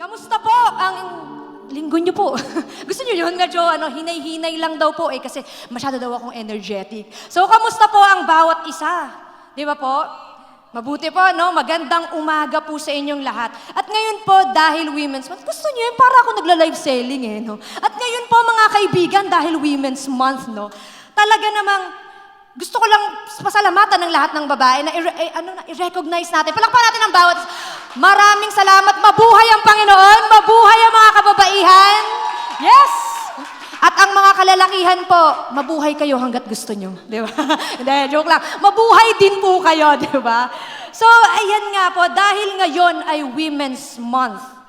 Kamusta po ang linggo niyo po? Gusto niyo yun? Medyo hinay-hinay lang daw po kasi masyado daw akong energetic. So, kamusta po ang bawat isa? Di ba po? Mabuti po, no? Magandang umaga po sa inyong lahat. At ngayon po, dahil Women's Month, gusto niyo yun? Para ako nagla-live selling no? At ngayon po, mga kaibigan, dahil Women's Month, no? Talaga namang gusto ko lang pasalamatan ng lahat ng babae na i-recognize natin. Palakpakan natin ang bawat. Maraming salamat. Mabuhay ang Panginoon. Mabuhay ang mga kababaihan. Yes! At ang mga kalalakihan po, mabuhay kayo hanggat gusto nyo. Di ba? Hindi, joke lang. Mabuhay din po kayo, di ba? So, ayan nga po, dahil ngayon ay Women's Month.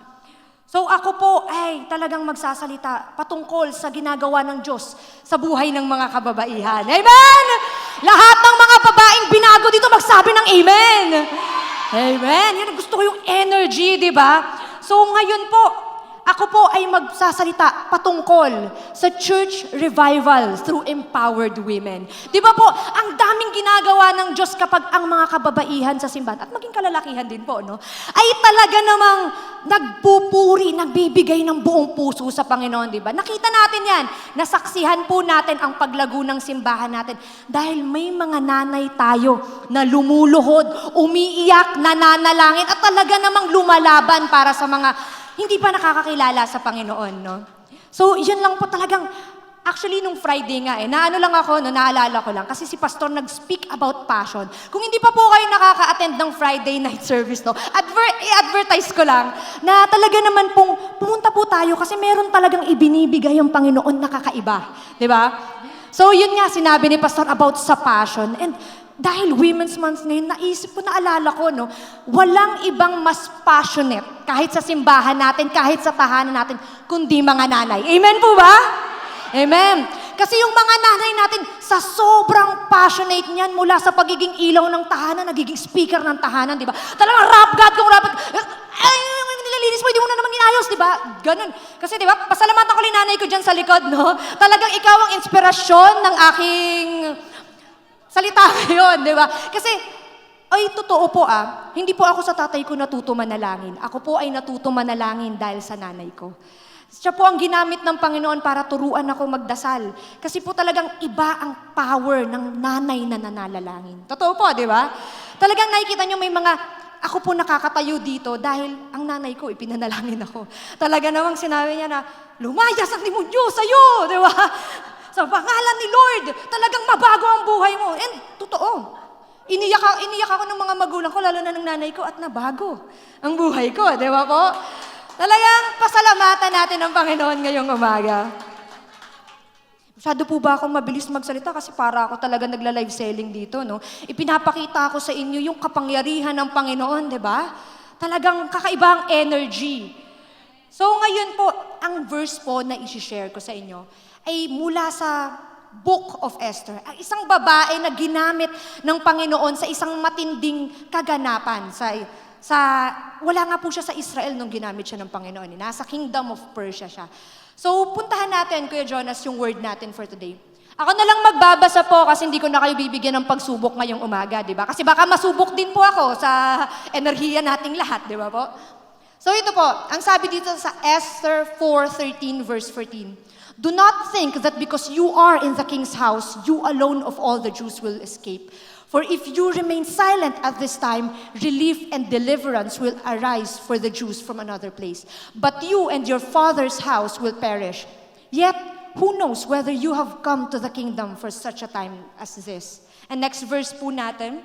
So ako po ay talagang magsasalita patungkol sa ginagawa ng Diyos sa buhay ng mga kababaihan. Amen! Lahat ng mga babaeng binago dito magsabi ng amen! Amen! Yan, gusto ko yung energy, di ba? So ngayon po, ako po ay magsasalita patungkol sa church revival through empowered women. Di ba po, ang daming ginagawa ng Diyos kapag ang mga kababaihan sa simbahan, at maging kalalakihan din po, no? Ay talaga namang nagpupuri, nagbibigay ng buong puso sa Panginoon, di ba? Nakita natin yan, nasaksihan po natin ang paglago ng simbahan natin dahil may mga nanay tayo na lumuluhod, umiiyak, nananalangin, at talaga namang lumalaban para sa mga hindi pa nakakakilala sa Panginoon, no? So, yun lang po talagang, actually, nung Friday nga naano lang ako, naalala ko lang, kasi si Pastor nag-speak about passion. Kung hindi pa po kayo nakaka-attend ng Friday night service, no, i-advertise ko lang, na talaga naman pong, pumunta po tayo, kasi meron talagang ibinibigay ang Panginoon na kakaiba. Di ba? So, yun nga, sinabi ni Pastor about sa passion. And, dahil Women's Month ngayon, naisip ko, naalala ko, no, walang ibang mas passionate kahit sa simbahan natin, kahit sa tahanan natin, kundi mga nanay. Amen po ba? Amen. Kasi yung mga nanay natin, sa sobrang passionate niyan, mula sa pagiging ilaw ng tahanan, nagiging speaker ng tahanan, di ba? Talagang rap God kung rap. Ay, nilalinis mo, hindi mo na naman inayos, di ba? Ganun. Kasi di ba, pasalamatan ko rin nanay ko dyan sa likod, no? Talagang ikaw ang inspirasyon ng aking salita ngayon, di ba? Kasi, ay, totoo po hindi po ako sa tatay ko natuto manalangin. Ako po ay natuto manalangin dahil sa nanay ko. Siya po ang ginamit ng Panginoon para turuan ako magdasal. Kasi po talagang iba ang power ng nanay na nananalangin. Totoo po, di ba? Talagang nakikita nyo may mga, ako po nakakatayo dito dahil ang nanay ko, ipinanalangin ako. Talaga namang sinabi niya na, lumayas ang demonyo sa'yo, di ba? Sa pangalan ni Lord, talagang mabago ang buhay mo. And totoo, iniyak ako ng mga magulang ko, lalo na ng nanay ko, at nabago ang buhay ko, di ba po? Talagang pasalamatan natin ang Panginoon ngayong umaga. Masyado po ba akong mabilis magsalita kasi para ako talaga nagla-live selling dito, no? Ipinapakita ko sa inyo yung kapangyarihan ng Panginoon, di ba? Talagang kakaibang energy. So ngayon po, ang verse po na isi-share ko sa inyo ay mula sa Book of Esther. Ang isang babae na ginamit ng Panginoon sa isang matinding kaganapan. Wala nga po siya sa Israel nung ginamit siya ng Panginoon. Nasa Kingdom of Persia siya. So, puntahan natin, Kuya Jonas, yung word natin for today. Ako na lang magbabasa po kasi hindi ko na kayo bibigyan ng pagsubok ngayong umaga, di ba? Kasi baka masubok din po ako sa enerhiya nating lahat, di ba po? So, ito po, ang sabi dito sa Esther 4:13 verse 14. Do not think that because you are in the king's house, you alone of all the Jews will escape. For if you remain silent at this time, relief and deliverance will arise for the Jews from another place. But you and your father's house will perish. Yet, who knows whether you have come to the kingdom for such a time as this? And next verse po natin.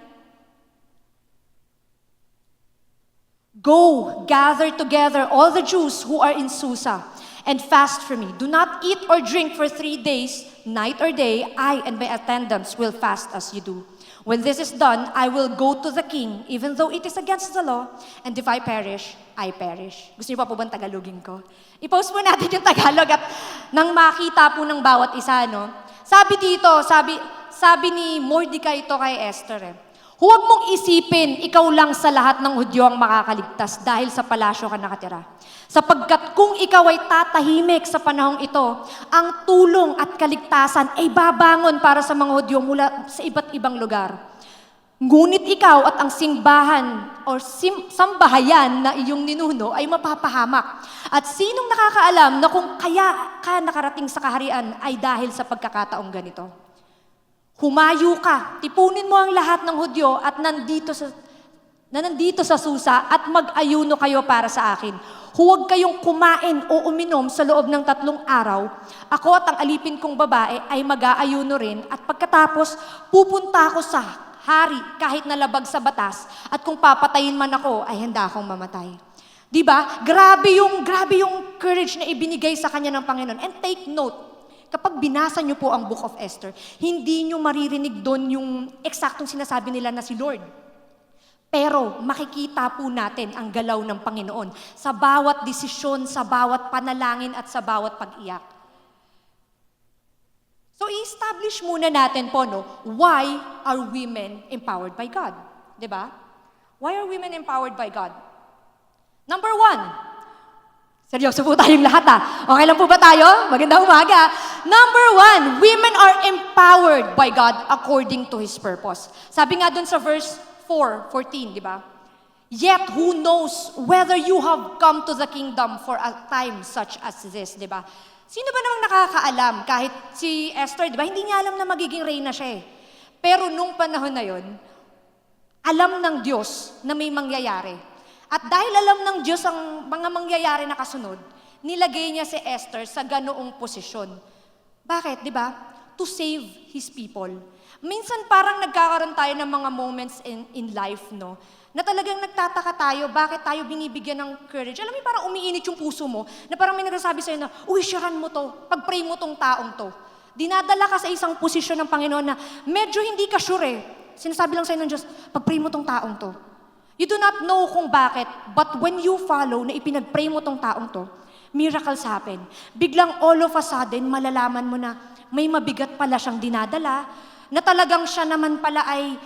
Go, gather together all the Jews who are in Susa, and fast for me. Do not eat or drink for 3 days, night or day. I and my attendants will fast as you do. When this is done, I will go to the king, even though it is against the law, and if I perish, I perish. Gusto niyo pa po ba Tagalogin ko? I-post po natin yung Tagalog at nang makita po ng bawat isa, no? Sabi dito, sabi ni Mordecai ito kay Esther, huwag mong isipin, ikaw lang sa lahat ng Hudyo ang makakaligtas dahil sa palasyo ka nakatira. Sapagkat kung ikaw ay tatahimik sa panahong ito, ang tulong at kaligtasan ay babangon para sa mga Hudyo mula sa iba't ibang lugar. Ngunit ikaw at ang simbahan or sambahayan na iyong ninuno ay mapapahamak. At sinong nakakaalam na kung kaya ka nakarating sa kaharian ay dahil sa pagkakataong ganito? Humayo ka, tipunin mo ang lahat ng Hudyo at nandito sa Susa at mag-ayuno kayo para sa akin. Huwag kayong kumain o uminom sa loob ng 3 araw. Ako at ang alipin kong babae ay mag-aayuno rin at pagkatapos pupunta ako sa hari kahit nalabag sa batas at kung papatayin man ako ay handa akong mamatay. 'Di ba? Grabe yung courage na ibinigay sa kanya ng Panginoon. And take note, kapag binasa niyo po ang Book of Esther, hindi niyo maririnig doon yung eksaktong sinasabi nila na si Lord. Pero makikita po natin ang galaw ng Panginoon sa bawat desisyon, sa bawat panalangin at sa bawat pag-iyak. So, i-establish muna natin po, no, why are women empowered by God? Diba? Why are women empowered by God? Number 1. Seryoso po tayong lahat Okay lang po ba tayo? Magandang umaga. Number 1, women are empowered by God according to His purpose. Sabi nga dun sa verse 4:14, di ba? Yet who knows whether you have come to the kingdom for a time such as this, di ba? Sino ba namang nakakaalam? Kahit si Esther, di ba? Hindi niya alam na magiging reyna siya eh. Pero nung panahon na yon, alam ng Diyos na may mangyayari. At dahil alam ng Diyos ang mga mangyayari na kasunod, nilagay niya si Esther sa ganoong posisyon. Bakit, di ba? To save His people. Minsan parang nagkakaroon tayo ng mga moments in life, no? Na talagang nagtataka tayo, bakit tayo binibigyan ng courage. Alam mo, parang umiinit yung puso mo, na parang may nagsasabi sa'yo na, uy, sharan mo to, pag-pray mo tong taong to. Dinadala ka sa isang posisyon ng Panginoon na medyo hindi ka sure eh. Sinasabi lang sa'yo ng Diyos, pag-pray mo tong taong to. You do not know kung bakit, but when you follow na ipinag-pray mo tong taong to, miracles happen. Biglang all of a sudden, malalaman mo na may mabigat pala siyang dinadala, na talagang siya naman pala ay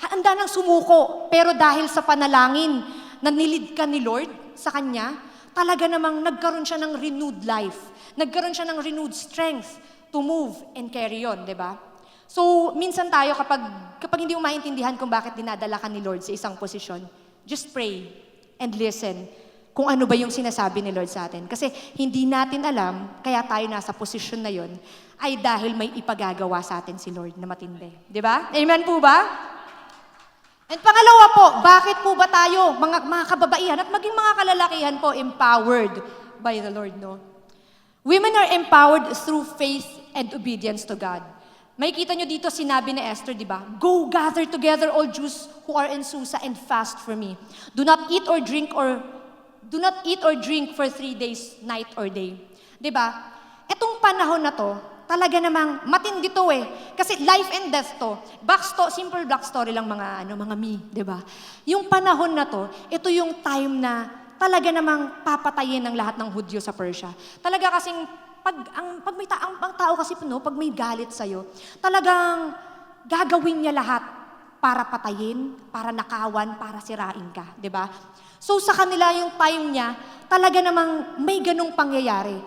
handa nang sumuko, pero dahil sa panalangin na nilid ka ni Lord sa kanya, talaga namang nagkaroon siya ng renewed life. Nagkaroon siya ng renewed strength to move and carry on, di ba? So, minsan tayo kapag hindi mo maintindihan kung bakit dinadala ka ni Lord sa isang posisyon, just pray and listen kung ano ba yung sinasabi ni Lord sa atin. Kasi hindi natin alam, kaya tayo nasa posisyon na yon, ay dahil may ipagagawa sa atin si Lord na matindi. Di ba? Amen po ba? And pangalawa po, bakit po ba tayo, mga kababaihan at maging mga kalalakihan po, empowered by the Lord, no? Women are empowered through faith and obedience to God. Makikita nyo dito, sinabi ni Esther, di ba? Go gather together all Jews who are in Susa and fast for me. Do not eat or drink for 3 days, night or day. Di ba? Etong panahon na to, talaga namang matindi to eh. Kasi life and death to. Simple back story lang mga me, di ba? Yung panahon na to, ito yung time na talaga namang papatayin ng lahat ng Hudyo sa Persia. Talaga kasing ang tao kasi pag may galit sa'yo, talagang gagawin niya lahat para patayin, para nakawan, para sirain ka, di ba? So sa kanila yung time niya, talaga namang may ganong pangyayari.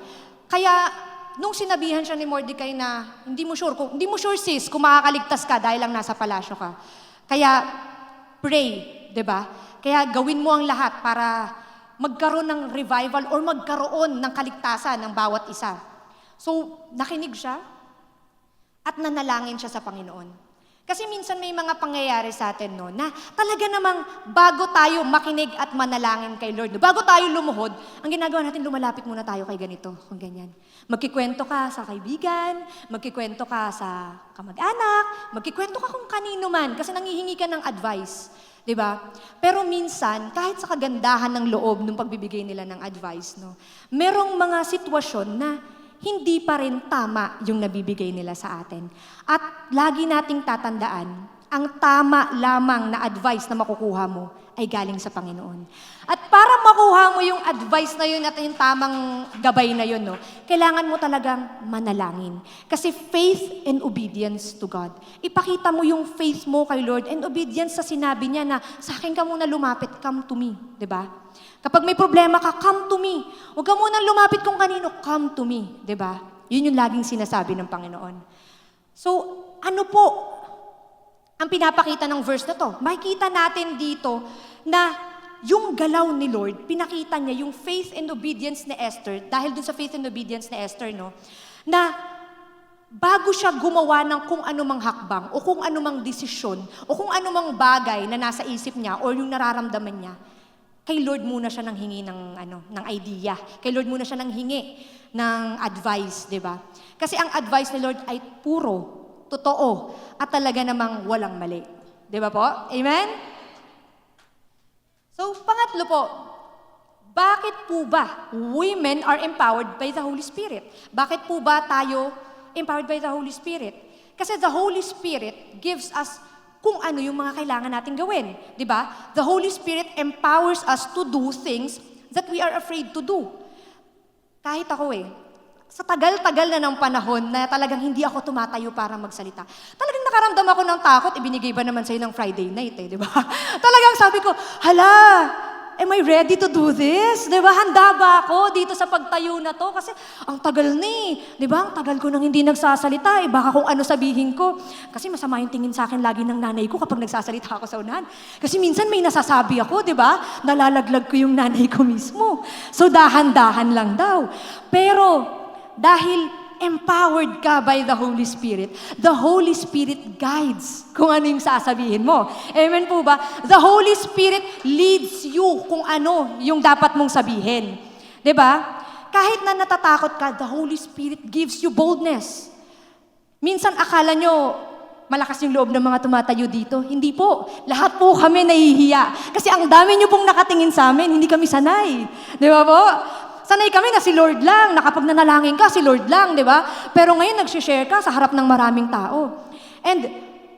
Kaya nung sinabihan siya ni Mordecai na hindi mo sure sis kung makakaligtas ka dahil lang nasa palasyo ka. Kaya pray, 'di ba? Kaya gawin mo ang lahat para magkaroon ng revival or magkaroon ng kaligtasan ng bawat isa. So, nakinig siya at nanalangin siya sa Panginoon. Kasi minsan may mga pangyayari sa atin, no, na talaga namang bago tayo makinig at manalangin kay Lord, no, bago tayo lumuhod, ang ginagawa natin, lumalapit muna tayo kay ganito, kung ganyan. Magkikwento ka sa kaibigan, magkikwento ka sa kamag-anak, magkikwento ka kung kanino man, kasi nangihingi ka ng advice. Diba? Pero minsan, kahit sa kagandahan ng loob ng pagbibigay nila ng advice, no, merong mga sitwasyon na hindi pa rin tama yung nabibigay nila sa atin. At lagi nating tatandaan, ang tama lamang na advice na makukuha mo ay galing sa Panginoon. At para makuha mo yung advice na yun at yung tamang gabay na yun, no, kailangan mo talagang manalangin. Kasi faith and obedience to God. Ipakita mo yung faith mo kay Lord and obedience sa sinabi niya na sa akin ka muna lumapit, come to me. 'Di ba? Kapag may problema ka, come to me. Huwag ka muna lumapit kung kanino, come to me. 'Di ba? Yun yung laging sinasabi ng Panginoon. So, ano po ang pinapakita ng verse na to. Makikita natin dito na yung galaw ni Lord, pinakita niya yung faith and obedience ni Esther, dahil dun sa faith and obedience ni Esther, no, na bago siya gumawa ng kung anumang hakbang o kung anumang desisyon o kung anumang bagay na nasa isip niya o yung nararamdaman niya, kay Lord muna siya nang hingi ng idea. Kay Lord muna siya nang hingi ng advice, di ba? Kasi ang advice ni Lord ay puro, totoo, at talaga namang walang mali. Di ba po? Amen? So, pangatlo po, bakit po ba women are empowered by the Holy Spirit? Bakit po ba tayo empowered by the Holy Spirit? Kasi the Holy Spirit gives us kung ano yung mga kailangan natin gawin. Di ba? The Holy Spirit empowers us to do things that we are afraid to do. Kahit ako sa tagal-tagal na ng panahon na talagang hindi ako tumatayo para magsalita. Talagang nakaramdam ako ng takot, ibinigay ba naman sa'yo ng Friday night di ba? Talagang sabi ko, hala, am I ready to do this? Di ba? Handa ba ako dito sa pagtayo na to? Kasi ang tagal di ba? Ang tagal ko nang hindi nagsasalita, baka kung ano sabihin ko. Kasi masama yung tingin sa akin lagi ng nanay ko kapag nagsasalita ako sa unahan. Kasi minsan may nasasabi ako, di ba? Nalalaglag ko yung nanay ko mismo. So dahan-dahan lang daw. Pero dahil empowered ka by the Holy Spirit guides kung ano yung sasabihin mo. Amen po ba? The Holy Spirit leads you kung ano yung dapat mong sabihin. 'Di ba? Kahit na natatakot ka, the Holy Spirit gives you boldness. Minsan akala nyo, malakas yung loob ng mga tumatayo dito. Hindi po. Lahat po kami nahihiya. Kasi ang dami nyo pong nakatingin sa amin, hindi kami sanay. Di ba po? Sanay kami na si Lord lang, na kapag nanalangin ka, si Lord lang, di ba? Pero ngayon, nag-share ka sa harap ng maraming tao. And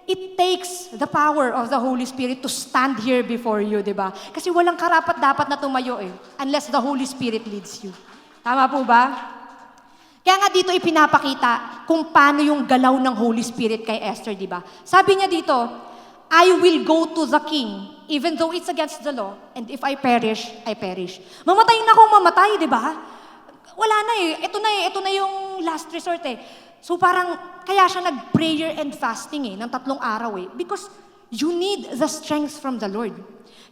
it takes the power of the Holy Spirit to stand here before you, di ba? Kasi walang karapat-dapat na tumayo unless the Holy Spirit leads you. Tama po ba? Kaya nga dito ipinapakita kung paano yung galaw ng Holy Spirit kay Esther, di ba? Sabi niya dito, I will go to the king, even though it's against the law, and if I perish, I perish. Mamatay na akong mamatay, di ba? Wala na ito na yung last resort So parang, kaya siya nag-prayer and fasting ng 3 araw because you need the strength from the Lord.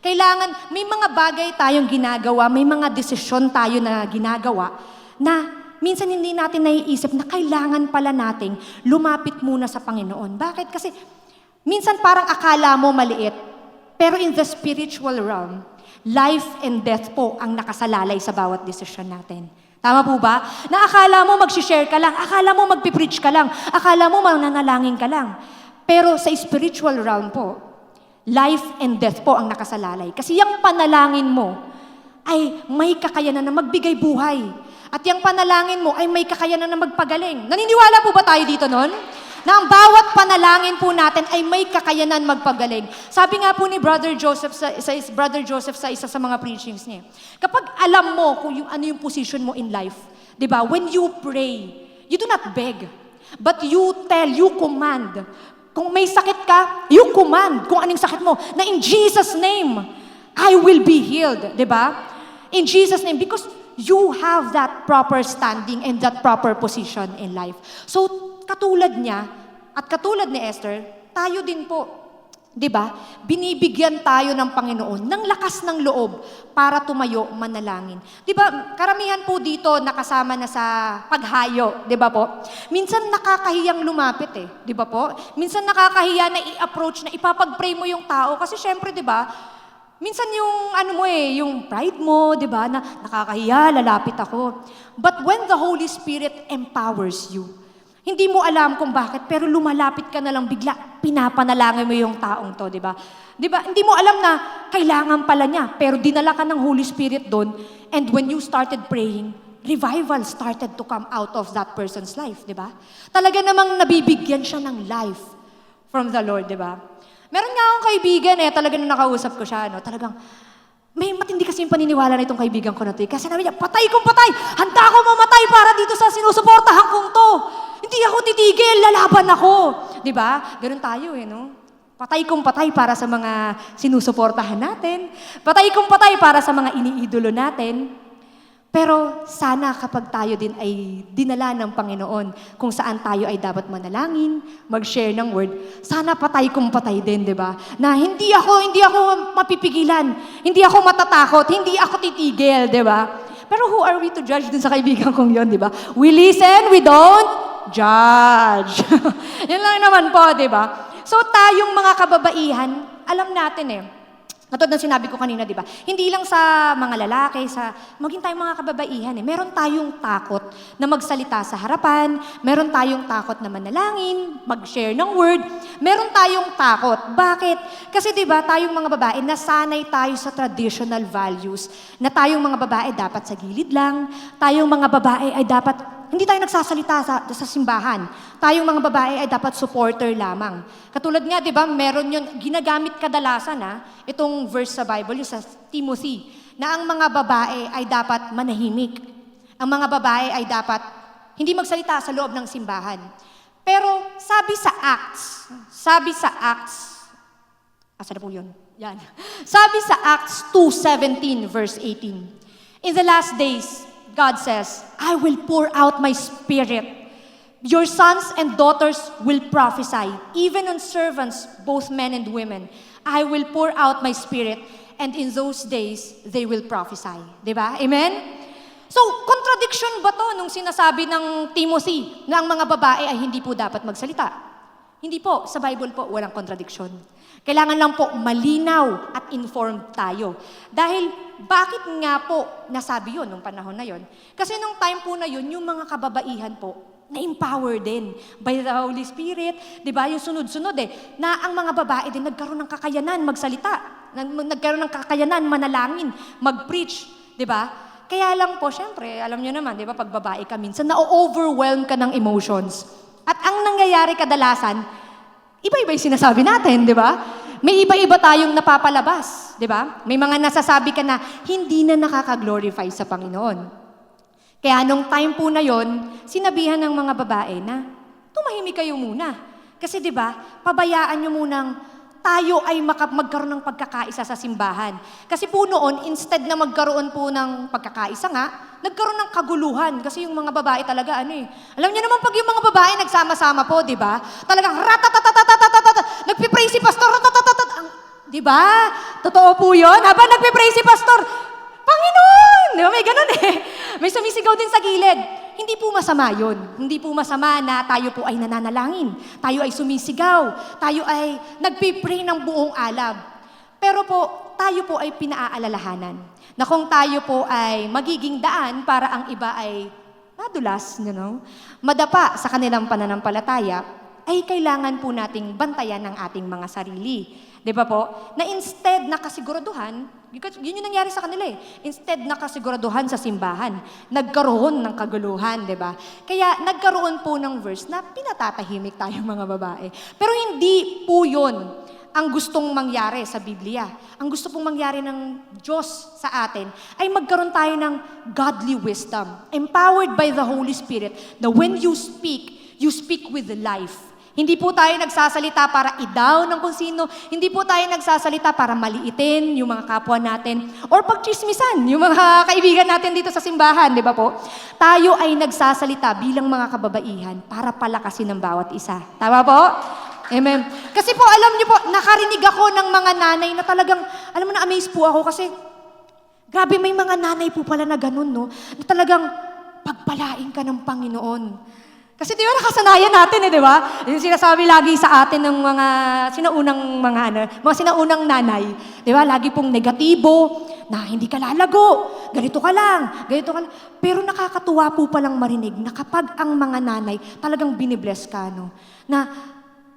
Kailangan, may mga bagay tayong ginagawa, may mga desisyon tayo na ginagawa, na minsan hindi natin naiisip na kailangan pala nating lumapit muna sa Panginoon. Bakit? Kasi minsan parang akala mo maliit, pero in the spiritual realm, life and death po ang nakasalalay sa bawat desisyon natin. Tama po ba? Na akala mo mag-share ka lang, akala mo magpipreach ka lang, akala mo mananalangin ka lang. Pero sa spiritual realm po, life and death po ang nakasalalay. Kasi yung panalangin mo ay may kakayanan na magbigay buhay. At yung panalangin mo ay may kakayanan na magpagaling. Naniniwala po ba tayo dito nun? Na ang bawat panalangin po natin ay may kakayanan magpagaling. Sabi nga po ni Brother Joseph sa isa sa mga preachings niya, kapag alam mo kung ano yung position mo in life, di ba? When you pray, you do not beg, but you command. Kung may sakit ka, you command kung anong sakit mo, na in Jesus' name, I will be healed. Di ba? In Jesus' name, because you have that proper standing and that proper position in life. So, katulad niya, at katulad ni Esther, tayo din po, di ba? Binibigyan tayo ng Panginoon ng lakas ng loob para tumayo, manalangin. Di ba? Karamihan po dito nakasama na sa paghayo, di ba po? Minsan nakakahiyang lumapit di ba po? Minsan nakakahiya na i-approach, na ipapag-pray mo yung tao. Kasi syempre, di ba? Minsan yung yung pride mo, di ba? Na nakakahiya, lalapit ako. But when the Holy Spirit empowers you, hindi mo alam kung bakit, pero lumalapit ka na lang bigla, pinapanalangin mo yung taong to, di ba? Di ba? Hindi mo alam na kailangan pala niya, pero dinala ka ng Holy Spirit doon, and when you started praying, revival started to come out of that person's life, di ba? Talaga namang nabibigyan siya ng life from the Lord, di ba? Meron nga akong kaibigan talaga nung nakausap ko siya, talagang, may matindi kasi yung paniniwala na itong kaibigan ko na to. Kasi nabi niya, patay kung patay! Handa ako mamatay para dito sa sinusuportahan kong to! Hindi ako titigil, lalaban ako! Diba? Ganun tayo no? Patay kung patay para sa mga sinusuportahan natin. Patay kung patay para sa mga iniidolo natin. Pero sana kapag tayo din ay dinala ng Panginoon kung saan tayo ay dapat manalangin, mag-share ng word, sana patay kung patay din, di ba? Na hindi ako mapipigilan, hindi ako matatakot, hindi ako titigil, di ba? Pero who are we to judge dun sa kaibigan kong yon, di ba? We listen, we don't judge. Yan lang naman po, di ba? So tayong mga kababaihan, alam natin katulad ng sinabi ko kanina, di ba? Hindi lang sa mga lalaki, maging tayong mga kababaihan meron tayong takot na magsalita sa harapan, meron tayong takot na manalangin, mag-share ng word, meron tayong takot. Bakit? Kasi di ba, tayong mga babae, nasanay tayo sa traditional values, na tayong mga babae dapat sa gilid lang, tayong mga babae ay dapat hindi tayo nagsasalita sa simbahan. Tayong mga babae ay dapat supporter lamang. Katulad nga, di ba, meron yun, ginagamit kadalasan itong verse sa Bible, yung sa Timothy, na ang mga babae ay dapat manahimik. Ang mga babae ay dapat hindi magsalita sa loob ng simbahan. Pero sabi sa Acts, asa na po yun? Yan. Sabi sa Acts 2:17 verse 18, in the last days, God says, I will pour out my spirit. Your sons and daughters will prophesy, even on servants, both men and women. I will pour out my spirit, and in those days, they will prophesy. Diba? Amen? So, contradiction ba to nung sinasabi ng Timothy na ang mga babae ay hindi po dapat magsalita? Hindi po. Sa Bible po, walang contradiction. Kailangan lang po malinaw at informed tayo. Dahil bakit nga po nasabi yun nung panahon na yun? Kasi nung time po na yun, yung mga kababaihan po, na-empower din by the Holy Spirit, di ba? Yung sunod-sunod na ang mga babae din nagkaroon ng kakayanan magsalita, nagkaroon ng kakayanan manalangin, mag-preach, di ba? Kaya lang po, syempre, alam nyo naman, di ba, pag babae ka minsan, na-overwhelm ka ng emotions. At ang nangyayari kadalasan, iba-iba yung sinasabi natin, di ba? May iba-iba tayong napapalabas, di ba? May mga nasasabi ka na hindi na nakaka-glorify sa Panginoon. Kaya nung time po na yon, sinabihan ng mga babae na tumahimik kayo muna. Kasi di ba, pabayaan nyo munang tayo ay magkaroon ng pagkakaisa sa simbahan. Kasi po noon, instead na magkaroon po ng pagkakaisa nga, nagkaroon ng kaguluhan. Kasi yung mga babae talaga, alam niyo naman pag yung mga babae nagsama-sama po, di ba? Talagang ratatatatatatatata, nagpipray si pastor, ratatatatata, di ba? Totoo po yun. Habang nagpipray si pastor, Panginoon! Di ba? May ganun May sumisigaw din sa gilid. Hindi po masama yun. Hindi po masama na tayo po ay nananalangin. Tayo ay sumisigaw. Tayo ay nagpipray ng buong alab. Pero po, tayo po ay pinaaalalahanan na kung tayo po ay magiging daan para ang iba ay madulas, madapa sa kanilang pananampalataya, ay kailangan po nating bantayan ang ating mga sarili. Di ba po? Na instead na kasiguraduhan, yun yung nangyari sa kanila instead na kasiguraduhan sa simbahan, nagkaroon ng kaguluhan, di ba? Kaya nagkaroon po ng verse na pinatatahimik tayo mga babae. Pero hindi po yun ang gustong mangyari sa Biblia. Ang gusto pong mangyari ng Diyos sa atin ay magkaroon tayo ng godly wisdom, empowered by the Holy Spirit, na when you speak with life. Hindi po tayo nagsasalita para i-down ng kung sino. Hindi po tayo nagsasalita para maliitin yung mga kapwa natin or pagchismisan yung mga kaibigan natin dito sa simbahan, di ba po? Tayo ay nagsasalita bilang mga kababaihan para palakasin ng bawat isa. Tama po? Amen. Kasi po, alam niyo po, nakarinig ako ng mga nanay na talagang, alam mo na, amaze po ako kasi, grabe, may mga nanay po pala na ganun, na talagang pagpalain ka ng Panginoon. Kasi di ba nakasanayan natin di ba? Yung sinasabi lagi sa atin ng mga sinaunang nanay, di ba? Lagi pong negatibo, na hindi ka lalago, ganito ka lang. Pero nakakatuwa po palang marinig na kapag ang mga nanay talagang binibless ka, na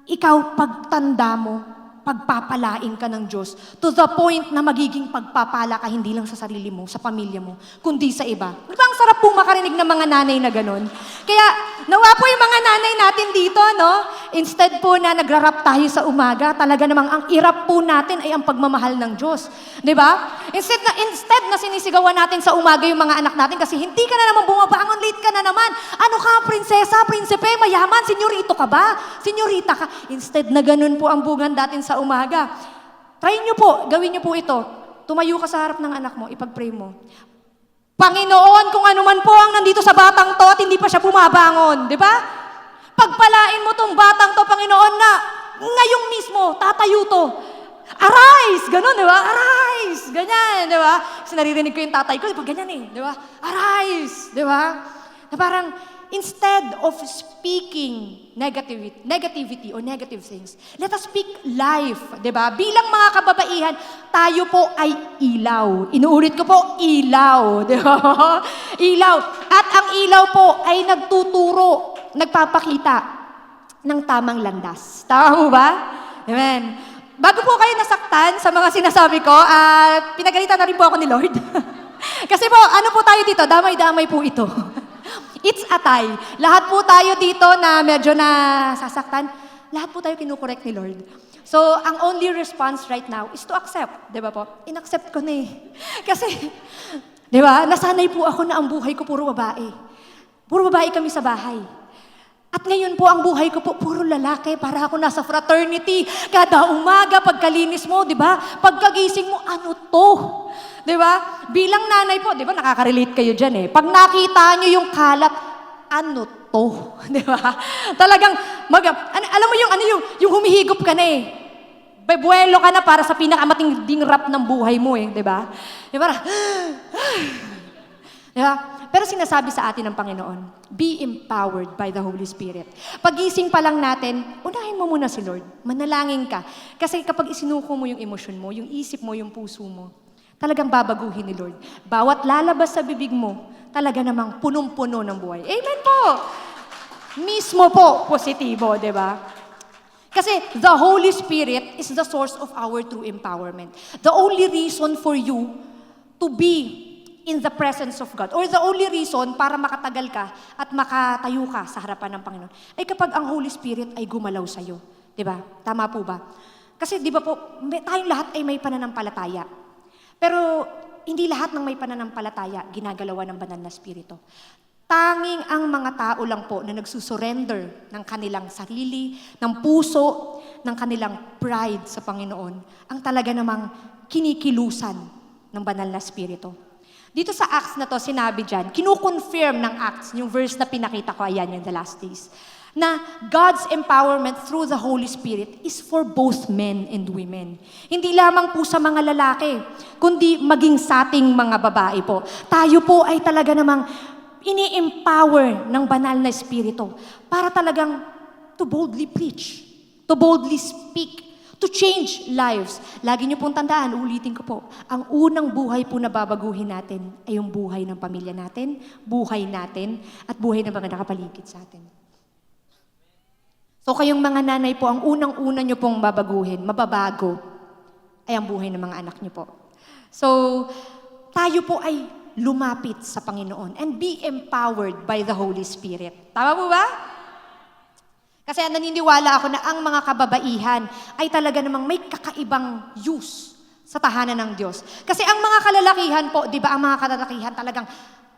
ikaw pagtanda mo, pagpapalain ka ng Diyos to the point na magiging pagpapala ka hindi lang sa sarili mo, sa pamilya mo, kundi sa iba. Di ba ang sarap po makarinig ng mga nanay na ganun? Kaya nawa po yung mga nanay natin dito, instead po na nagrarap tayo sa umaga, talaga namang ang irap po natin ay ang pagmamahal ng Diyos. Di ba? Instead na sinisigawan natin sa umaga yung mga anak natin kasi hindi ka na naman bumabangon, late ka na naman. Ano ka, prinsesa, prinsipe, mayaman, senyorito ka ba? Senyorita ka. Instead na ganun po ang bugan natin sa umaga. Try nyo po, gawin nyo po ito. Tumayo ka sa harap ng anak mo, ipag-pray mo. Panginoon, kung ano man po ang nandito sa batang to at hindi pa siya bumabangon, di ba? Pagpalain mo tong batang to, Panginoon, na ngayong mismo, tatayo to. Arise! Ganon, di ba? Arise! Ganyan, di ba? Kasi naririnig ko yung tatay ko, di ba? Ganyan eh, di ba? Arise! Di ba? Na parang, instead of speaking negativity or negative things, let us speak life, di ba? Bilang mga kababaihan, tayo po ay ilaw. Inuulit ko po, ilaw, di ba? Ilaw. At ang ilaw po ay nagtuturo, nagpapakita ng tamang landas. Tama mo ba? Amen. Bago po kayo nasaktan sa mga sinasabi ko, pinagalitan na rin po ako ni Lord. Kasi po, ano po tayo dito? Damay-damay po ito. It's a tie. Lahat po tayo dito na medyo nasasaktan, lahat po tayo kinukorek ni Lord. So, ang only response right now is to accept. Di ba po? In-accept ko na eh. Kasi, di ba, nasanay po ako na ang buhay ko puro babae. Puro babae kami sa bahay. At ngayon po, ang buhay ko po, puro lalaki. Para ako nasa fraternity. Kada umaga, pagkalinis mo, di ba? Pagkagising mo, ano to? Di ba? Bilang nanay po, di ba, nakaka-relate kayo dyan eh. Pag nakita nyo yung kalat, ano to? Di ba? Talagang, alam mo yung humihigop ka na eh. Bebuelo ka na para sa pinakamatinding rap ng buhay mo eh. Di ba? Di ba? Di ba? Pero sinasabi sa atin ng Panginoon, be empowered by the Holy Spirit. Pagising pa lang natin, unahin mo muna si Lord. Manalangin ka. Kasi kapag isinuko mo yung emosyon mo, yung isip mo, yung puso mo, talagang babaguhin ni Lord. Bawat lalabas sa bibig mo, talaga namang punong-puno ng buhay. Amen po! Mismo po, positibo, di ba? Kasi the Holy Spirit is the source of our true empowerment. The only reason for you to be in the presence of God, or the only reason para makatagal ka at makatayo ka sa harapan ng Panginoon, ay kapag ang Holy Spirit ay gumalaw sa'yo. Di ba? Tama po ba? Kasi di ba po, tayong lahat ay may pananampalataya. Pero hindi lahat ng may pananampalataya ginagalawan ng banal na Espiritu. Tanging ang mga tao lang po na nagsusurrender ng kanilang sarili, ng puso, ng kanilang pride sa Panginoon, ang talaga namang kinikilusan ng banal na Espiritu. Dito sa Acts na to, sinabi dyan, kinukonfirm ng Acts, yung verse na pinakita ko, ayan yung the last days, na God's empowerment through the Holy Spirit is for both men and women. Hindi lamang po sa mga lalaki, kundi maging sa ating mga babae po. Tayo po ay talaga namang ini-empower ng banal na Espiritu para talagang to boldly preach, to boldly speak, to change lives. Lagi niyo pong tandaan, ulitin ko po, ang unang buhay po na babaguhin natin ay yung buhay ng pamilya natin, at buhay ng mga nakapaligid sa atin. So kayong mga nanay po, ang unang-una niyo pong babaguhin, mababago, ay ang buhay ng mga anak niyo po. So, tayo po ay lumapit sa Panginoon and be empowered by the Holy Spirit. Tama po ba? Kasi naniniwala ako na ang mga kababaihan ay talaga namang may kakaibang use sa tahanan ng Diyos. Kasi ang mga kalalakihan po, di ba, ang mga kalalakihan talagang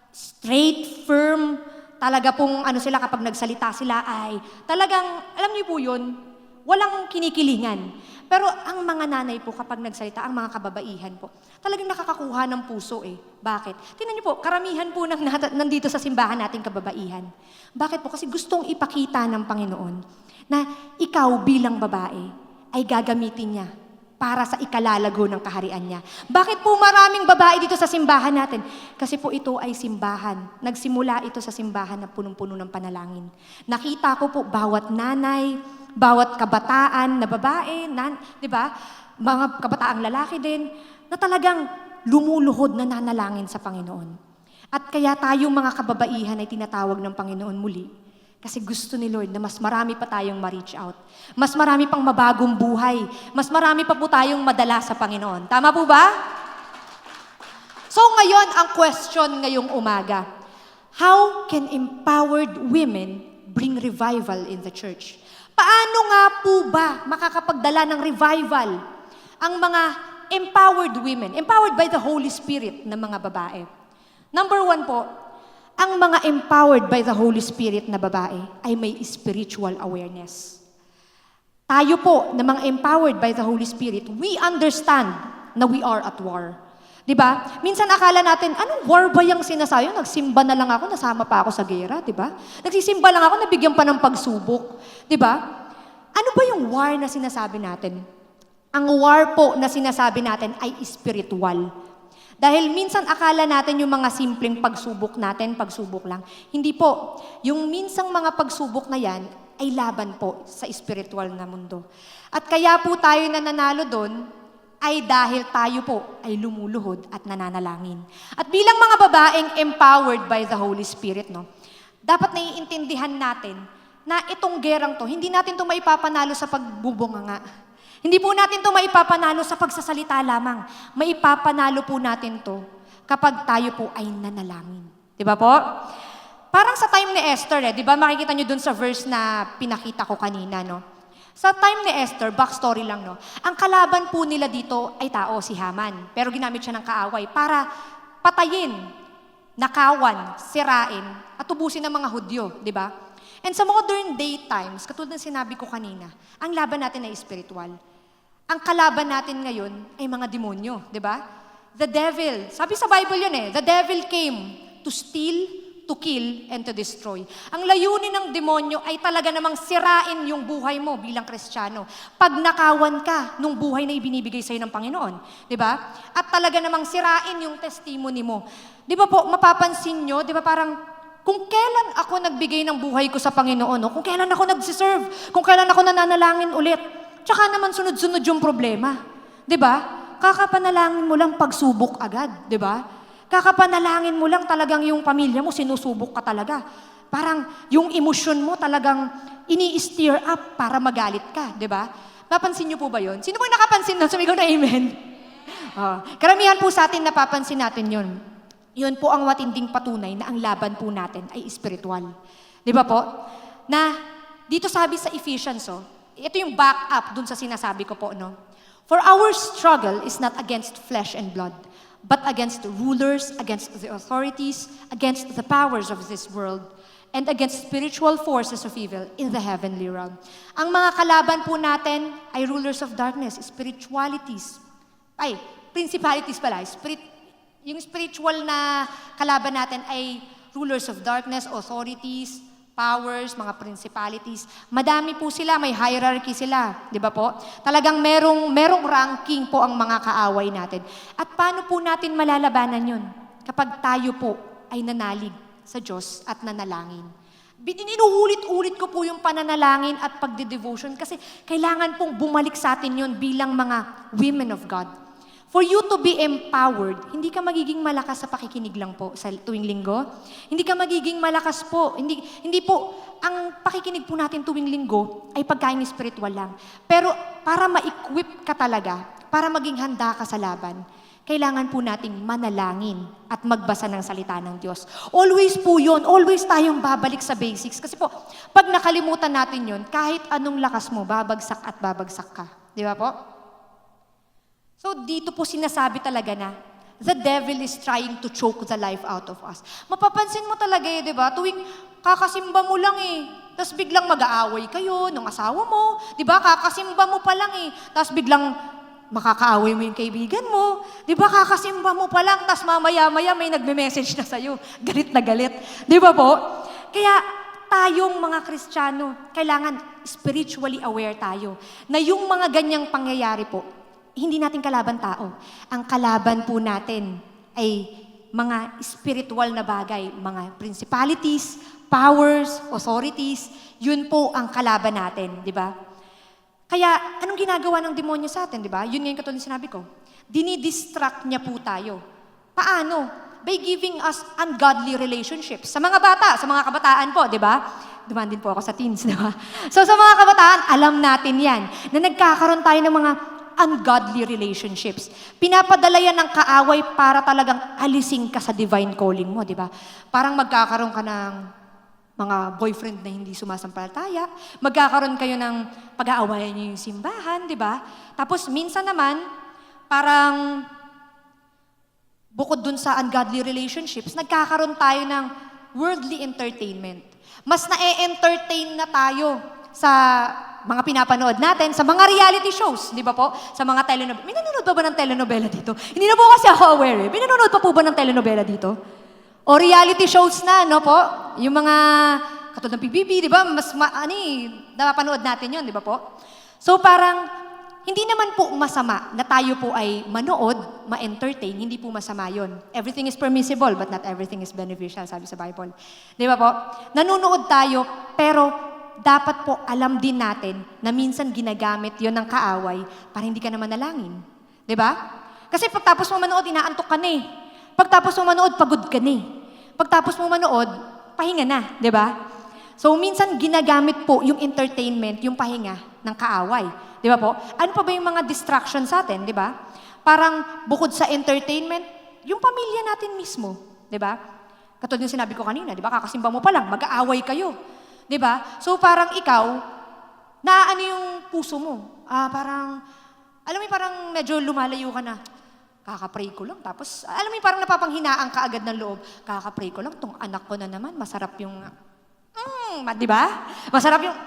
straight, firm, talaga pong sila kapag nagsalita sila ay talagang, alam niyo po yun, walang kinikilingan. Pero ang mga nanay po kapag nagsalita, ang mga kababaihan po, talagang nakakakuha ng puso eh. Bakit? Tingnan niyo po, karamihan po nandito sa simbahan nating kababaihan. Bakit po? Kasi gustong ipakita ng Panginoon na ikaw bilang babae ay gagamitin niya para sa ikalalago ng kaharian niya. Bakit po maraming babae dito sa simbahan natin? Kasi po ito ay simbahan. Nagsimula ito sa simbahan na punong-puno ng panalangin. Nakita ko po bawat nanay, bawat kabataan na babae, di ba? Mga kabataang lalaki din, na talagang lumuluhod na nanalangin sa Panginoon. At kaya tayong mga kababaihan ay tinatawag ng Panginoon muli. Kasi gusto ni Lord na mas marami pa tayong ma-reach out. Mas marami pang mabagong buhay. Mas marami pa po tayong madala sa Panginoon. Tama po ba? So ngayon, ang question ngayong umaga, how can empowered women bring revival in the church? Paano nga po ba makakapagdala ng revival ang mga empowered women, empowered by the Holy Spirit na mga babae? Number 1 po, ang mga empowered by the Holy Spirit na babae ay may spiritual awareness. Tayo po na mga empowered by the Holy Spirit, we understand na we are at war. Di ba? Minsan akala natin, anong war ba yung sinasayo? Nagsimba na lang ako, nasama pa ako sa gera, di ba? Nagsisimba lang ako, nabigyan pa ng pagsubok. Di ba? Ano ba yung war na sinasabi natin? Ang war po na sinasabi natin ay spiritual. Dahil minsan akala natin yung mga simpleng pagsubok natin, pagsubok lang. Hindi po. Yung minsang mga pagsubok na yan ay laban po sa spiritual na mundo. At kaya po tayo nananalo doon ay dahil tayo po ay lumuluhod at nananalangin. At bilang mga babaeng empowered by the Holy Spirit, no, dapat naiintindihan natin na itong gerang to, hindi natin to maipapanalo sa pagbubunganga. Hindi po natin to maipapanalo sa pagsasalita lamang. Maipapanalo po natin to kapag tayo po ay nanalangin. Di ba po? Parang sa time ni Esther, di ba makikita nyo dun sa verse na pinakita ko kanina, no? Sa time ni Esther, backstory lang, no? Ang kalaban po nila dito ay tao, si Haman. Pero ginamit siya ng kaaway para patayin, nakawan, sirain, at ubusin ng mga Hudyo, di ba? And sa modern day times, katulad ng sinabi ko kanina, ang laban natin ay spiritual. Ang kalaban natin ngayon ay mga demonyo, di ba? The devil, sabi sa Bible yun the devil came to steal, to kill, and to destroy. Ang layunin ng demonyo ay talaga namang sirain yung buhay mo bilang Kristiyano. Pag nakawan ka nung buhay na ibinibigay sa'yo ng Panginoon. Di ba? At talaga namang sirain yung testimony mo. Di ba po, mapapansin nyo, di ba parang, kung kailan ako nagbigay ng buhay ko sa Panginoon, no? Kung kailan ako nagsiserve, kung kailan ako nananalangin ulit, tsaka naman sunod-sunod yung problema. Di ba? Kakapanalangin mo lang pagsubok agad. Di ba? Kakapanalangin mo lang talagang yung pamilya mo, sinusubok ka talaga. Parang yung emosyon mo talagang ini-steer up para magalit ka, di ba? Napansin niyo po ba yun? Sino po yung nakapansin na? Sumigaw na amen. Karamihan po sa atin napapansin natin yun. Yun po ang matinding patunay na ang laban po natin ay spiritual. Di ba po? Na dito sabi sa Ephesians, ito yung back up dun sa sinasabi ko po, no? For our struggle is not against flesh and blood, but against the rulers, against the authorities, against the powers of this world, and against spiritual forces of evil in the heavenly realm. Ang mga kalaban po natin ay rulers of darkness, principalities pala. Yung spiritual na kalaban natin ay rulers of darkness, authorities, powers, mga principalities. Madami po sila, may hierarchy sila, di ba po? Talagang merong ranking po ang mga kaaway natin. At paano po natin malalabanan yun? Kapag tayo po ay nanalig sa Diyos at nanalangin. Inuulit-ulit ko po yung pananalangin at pagde-devotion kasi kailangan pong bumalik sa atin yun bilang mga women of God. For you to be empowered, hindi ka magiging malakas sa pakikinig lang po sa tuwing linggo. Hindi ka magiging malakas po. Hindi po, ang pakikinig po natin tuwing linggo ay pagkain spiritual lang. Pero para ma-equip ka talaga, para maging handa ka sa laban, kailangan po nating manalangin at magbasa ng salita ng Diyos. Always po yun, always tayong babalik sa basics. Kasi po, pag nakalimutan natin yun, kahit anong lakas mo, babagsak at babagsak ka. Di ba po? So dito po sinasabi talaga na the devil is trying to choke the life out of us. Mapapansin mo talaga di ba? Tuwing kakasimba mo lang tapos biglang mag-aaway kayo ng asawa mo, di ba? Kakasimba mo pa lang tapos biglang makakaaway mo yung kaibigan mo, di ba? Kakasimba mo pa lang, tapos mamaya-maya may nagme-message na sa'yo. Galit na galit. Di ba po? Kaya tayong mga Kristiyano, kailangan spiritually aware tayo na yung mga ganyang pangyayari po, hindi natin kalaban tao. Ang kalaban po natin ay mga spiritual na bagay, mga principalities, powers, authorities, yun po ang kalaban natin, di ba? Kaya, anong ginagawa ng demonyo sa atin, di ba? Yun nga yung katulad sinabi ko. Dinidistract niya po tayo. Paano? By giving us ungodly relationships. Sa mga bata, sa mga kabataan po, di ba? Dumaan din po ako sa teens, di ba? So sa mga kabataan, alam natin yan, na nagkakaroon tayo ng mga ungodly relationships. Pinapadala yan ng kaaway para talagang alisin ka sa divine calling mo, di ba? Parang magkakaroon ka ng mga boyfriend na hindi sumasampalataya, magkakaroon kayo ng pag-aawayan niyo yung simbahan, di ba? Tapos minsan naman, parang bukod dun sa ungodly relationships, nagkakaroon tayo ng worldly entertainment. Mas na-entertain na tayo sa mga pinapanood natin, sa mga reality shows, di ba po? Sa mga telenovela. May nanonood pa ba ng telenovela dito? Hindi na po kasi ako aware eh. May nanonood pa po ba ng telenovela dito? O reality shows na, no po? Yung mga, katulad ng PBB, di ba? Napapanood natin yun, di ba po? So parang, hindi naman po masama na tayo po ay manood, ma-entertain, hindi po masama yun. Everything is permissible, but not everything is beneficial, sabi sa Bible. Di ba po? Nanonood tayo, pero dapat po alam din natin na minsan ginagamit yon ng kaaway para hindi ka na manalangin. Di ba? Kasi pagtapos mo manood, inaantok ka na eh. Pagtapos mo manood, pagod ka na eh. Pagtapos mo manood, pahinga na, di ba? So, minsan ginagamit po yung entertainment, yung pahinga ng kaaway. Di ba po? Ano pa ba yung mga distraction sa atin, di ba? Parang bukod sa entertainment, yung pamilya natin mismo, di ba? Katulad yung sinabi ko kanina, di ba? Kakasimba mo pa lang, mag-aaway kayo. Di ba? So, parang ikaw, naano yung puso mo? Parang, alam mo yung parang medyo lumalayo ka na. Kakapray ko lang. Tapos, alam mo yung parang napapanghinaan ka agad ng loob. Kakapray ko lang, tong anak ko na naman, masarap yung, di ba? Masarap yung,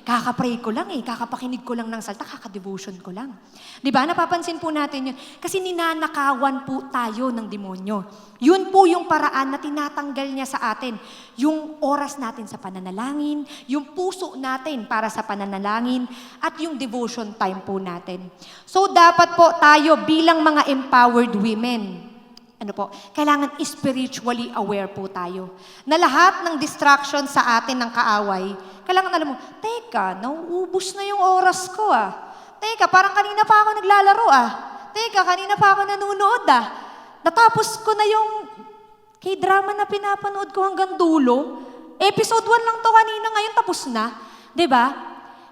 kakapray ko lang eh, kakapakinig ko lang ng salta, kakadevotion ko lang. Di ba? Napapansin po natin yun. Kasi ninanakawan po tayo ng demonyo. Yun po yung paraan na tinatanggal niya sa atin. Yung oras natin sa pananalangin, yung puso natin para sa pananalangin, at yung devotion time po natin. So, dapat po tayo bilang mga empowered women, kailangan spiritually aware po tayo. Na lahat ng distraction sa atin ng kaaway, kailangan alam mo, teka, nauubos na yung oras ko Teka, parang kanina pa ako naglalaro Teka, kanina pa ako nanonood Natapos ko na yung K-drama na pinapanood ko hanggang dulo. Episode 1 lang to kanina, ngayon tapos na. 'Di ba?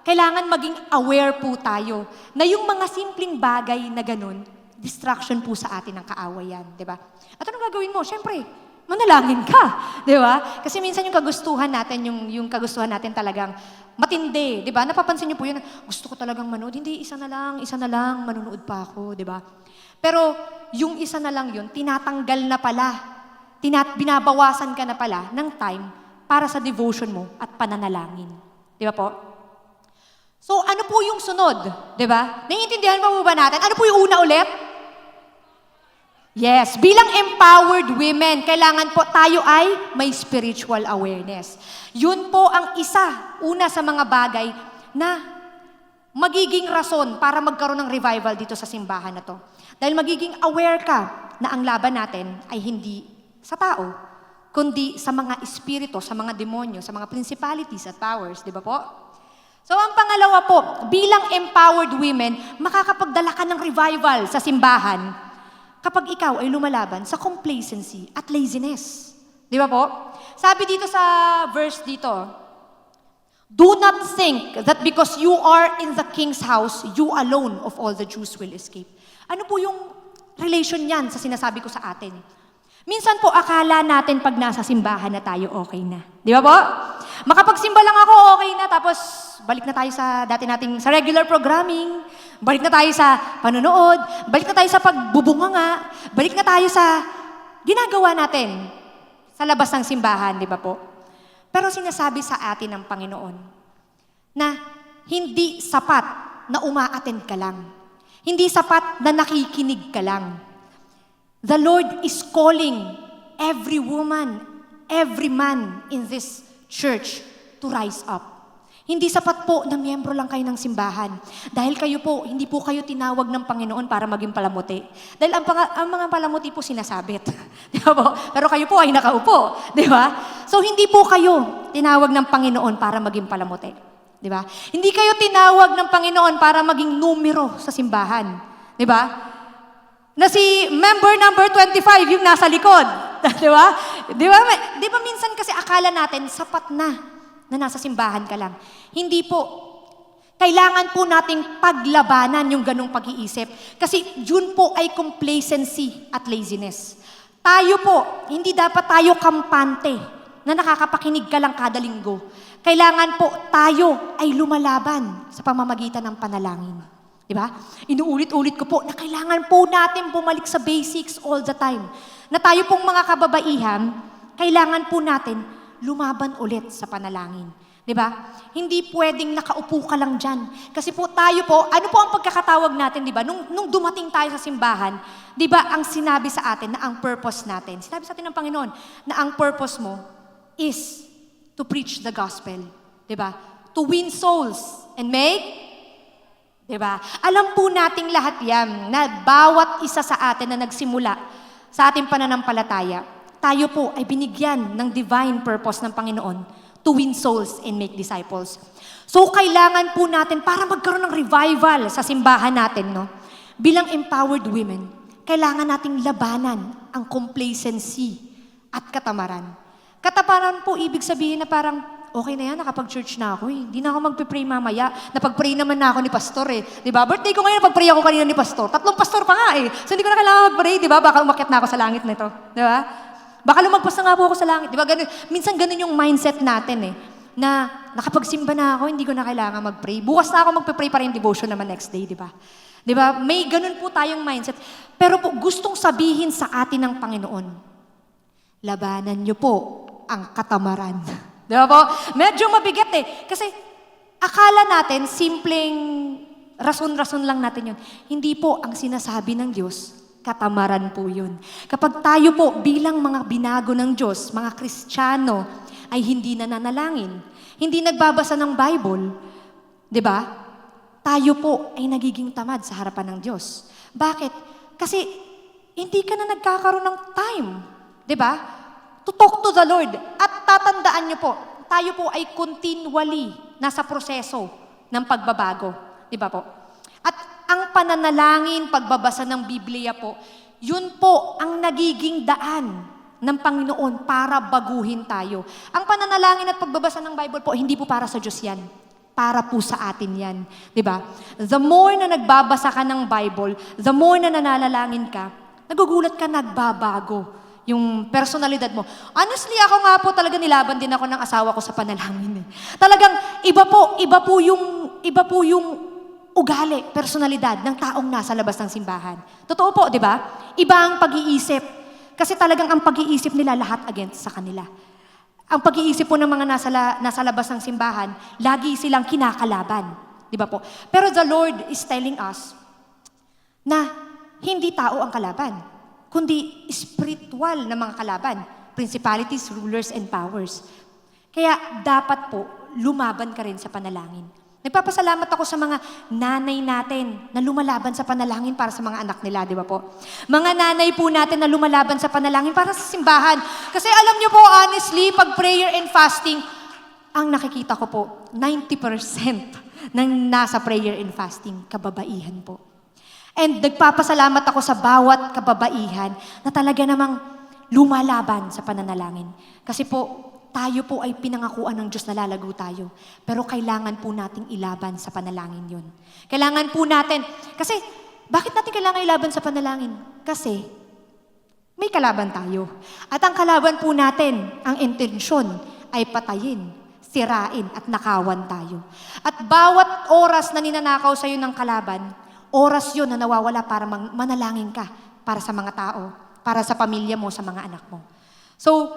Kailangan maging aware po tayo na yung mga simpleng bagay na ganun, distraction po sa atin ng kaaway yan, di ba? At anong gagawin mo? Siyempre, manalangin ka, di ba? Kasi minsan yung kagustuhan natin, yung kagustuhan natin talagang matindi, di ba? Napapansin niyo po yun, gusto ko talagang manood, hindi, isa na lang, manunood pa ako, di ba? Pero yung isa na lang yun, tinatanggal na pala, binabawasan ka na pala ng time para sa devotion mo at pananalangin. Di ba po? So, ano po yung sunod? Di ba? Naiintindihan mo ba natin? Ano po yung una ulit? Yes, bilang empowered women, kailangan po tayo ay may spiritual awareness. Yun po ang una sa mga bagay na magiging rason para magkaroon ng revival dito sa simbahan na to. Dahil magiging aware ka na ang laban natin ay hindi sa tao, kundi sa mga espiritu, sa mga demonyo, sa mga principalities at powers, di ba po? So, ang pangalawa po, bilang empowered women, makakapagdala ka ng revival sa simbahan kapag ikaw ay lumalaban sa complacency at laziness. Di ba po? Sabi dito sa verse dito, do not think that because you are in the king's house, you alone of all the Jews will escape. Ano po yung relation niyan sa sinasabi ko sa atin? Minsan po, akala natin pag nasa simbahan na tayo, okay na. Di ba po? Makapagsimba lang ako, okay na. Tapos, balik na tayo sa sa regular programming. Balik na tayo sa panonood. Balik na tayo sa pagbubunganga. Balik na tayo sa ginagawa natin sa labas ng simbahan, di ba po? Pero sinasabi sa atin ng Panginoon na hindi sapat na uma-attend ka lang. Hindi sapat na nakikinig ka lang. The Lord is calling every woman, every man in this church to rise up. Hindi sapat po na miyembro lang kayo ng simbahan. Dahil kayo po, hindi po kayo tinawag ng Panginoon para maging palamuti. Dahil ang mga palamuti po sinasabit. Di ba po? Pero kayo po ay nakaupo. Di ba? So, hindi po kayo tinawag ng Panginoon para maging palamuti. Di ba? Hindi kayo tinawag ng Panginoon para maging numero sa simbahan. Di ba? Na si member number 25, yung nasa likod. Di ba? Di ba minsan kasi akala natin, sapat na nasa simbahan ka lang. Hindi po. Kailangan po nating paglabanan yung ganong pag-iisip. Kasi yun po ay complacency at laziness. Tayo po, hindi dapat tayo kampante na nakakapakinig ka lang kada linggo. Kailangan po tayo ay lumalaban sa pamamagitan ng panalangin. Diba? Inuulit-ulit ko po na kailangan po natin bumalik sa basics all the time. Na tayo pong mga kababaihan, kailangan po natin lumaban ulit sa panalangin. Di ba? Hindi pwedeng nakaupo ka lang dyan. Kasi po tayo po, ano po ang pagkakatawag natin, di ba? Nung dumating tayo sa simbahan, di ba ang sinabi sa atin na ang purpose natin, sinabi sa atin ng Panginoon, na ang purpose mo is to preach the gospel. Di ba? To win souls and make. Diba? Alam po nating lahat yan na bawat isa sa atin na nagsimula sa ating pananampalataya, tayo po ay binigyan ng divine purpose ng Panginoon to win souls and make disciples. So, kailangan po natin, para magkaroon ng revival sa simbahan natin, no? Bilang empowered women, kailangan nating labanan ang complacency at katamaran. Katamaran po, ibig sabihin na parang, okay na yan, nakapag-church na ako eh. Hindi na ako magpipray mamaya. Napag-pray naman na ako ni pastor eh. Diba? Birthday ko ngayon, napag-pray ako kanina ni pastor. 3 pastor pa nga eh. So hindi ko na kailangan mag-pray, diba? Baka umakyat na ako sa langit nito. Diba? Baka lumagpas na nga po ako sa langit. Diba? Ganun, minsan ganun yung mindset natin eh. Na nakapagsimba na ako, hindi ko na kailangan mag-pray. Bukas na ako magpipray para yung devotion naman next day, diba? Diba? May ganun po tayong mindset. Pero po, gustong sabihin sa atin ng Panginoon, labanan niyo po ang katamaran. Diba po? Medyo mabigat eh. Kasi akala natin, simpleng rason-rason lang natin yun. Hindi po ang sinasabi ng Diyos, katamaran po yun. Kapag tayo po bilang mga binago ng Diyos, mga Kristiyano, ay hindi nananalangin, hindi nagbabasa ng Bible, diba? Tayo po ay nagiging tamad sa harapan ng Diyos. Bakit? Kasi hindi ka na nagkakaroon ng time, diba? To talk to the Lord. At tatandaan niyo po, tayo po ay continually nasa proseso ng pagbabago. Di ba po? At ang pananalangin, pagbabasa ng Biblia po, yun po ang nagiging daan ng Panginoon para baguhin tayo. Ang pananalangin at pagbabasa ng Bible po, hindi po para sa Diyos yan. Para po sa atin yan. Di ba? The more na nagbabasa ka ng Bible, the more na nananalangin ka, nagugulat ka, nagbabago yung personalidad mo. Honestly, ako nga po talaga nilaban din ako ng asawa ko sa panalangin. Talagang iba po yung ugali, personalidad ng taong nasa labas ng simbahan. Totoo po, di ba? Iba ang pag-iisip. Kasi talagang ang pag-iisip nila lahat against sa kanila. Ang pag-iisip po ng mga nasa labas ng simbahan, lagi silang kinakalaban. Di ba po? Pero the Lord is telling us na hindi tao ang kalaban, kundi spiritual na mga kalaban, principalities, rulers, and powers. Kaya dapat po, lumaban ka rin sa panalangin. Nagpapasalamat ako sa mga nanay natin na lumalaban sa panalangin para sa mga anak nila, di ba po? Mga nanay po natin na lumalaban sa panalangin para sa simbahan. Kasi alam niyo po, honestly, pag prayer and fasting, ang nakikita ko po, 90% ng nasa prayer and fasting, kababaihan po. And nagpapasalamat ako sa bawat kababaihan na talaga namang lumalaban sa pananalangin. Kasi po, tayo po ay pinangakuan ng Diyos na lalago tayo. Pero kailangan po nating ilaban sa panalangin yun. Kailangan po natin, kasi bakit natin kailangan ilaban sa panalangin? Kasi may kalaban tayo. At ang kalaban po natin, ang intensyon ay patayin, sirain at nakawan tayo. At bawat oras na ninanakaw sa'yo ng kalaban, oras yun na nawawala para manalangin ka para sa mga tao, para sa pamilya mo, sa mga anak mo. So,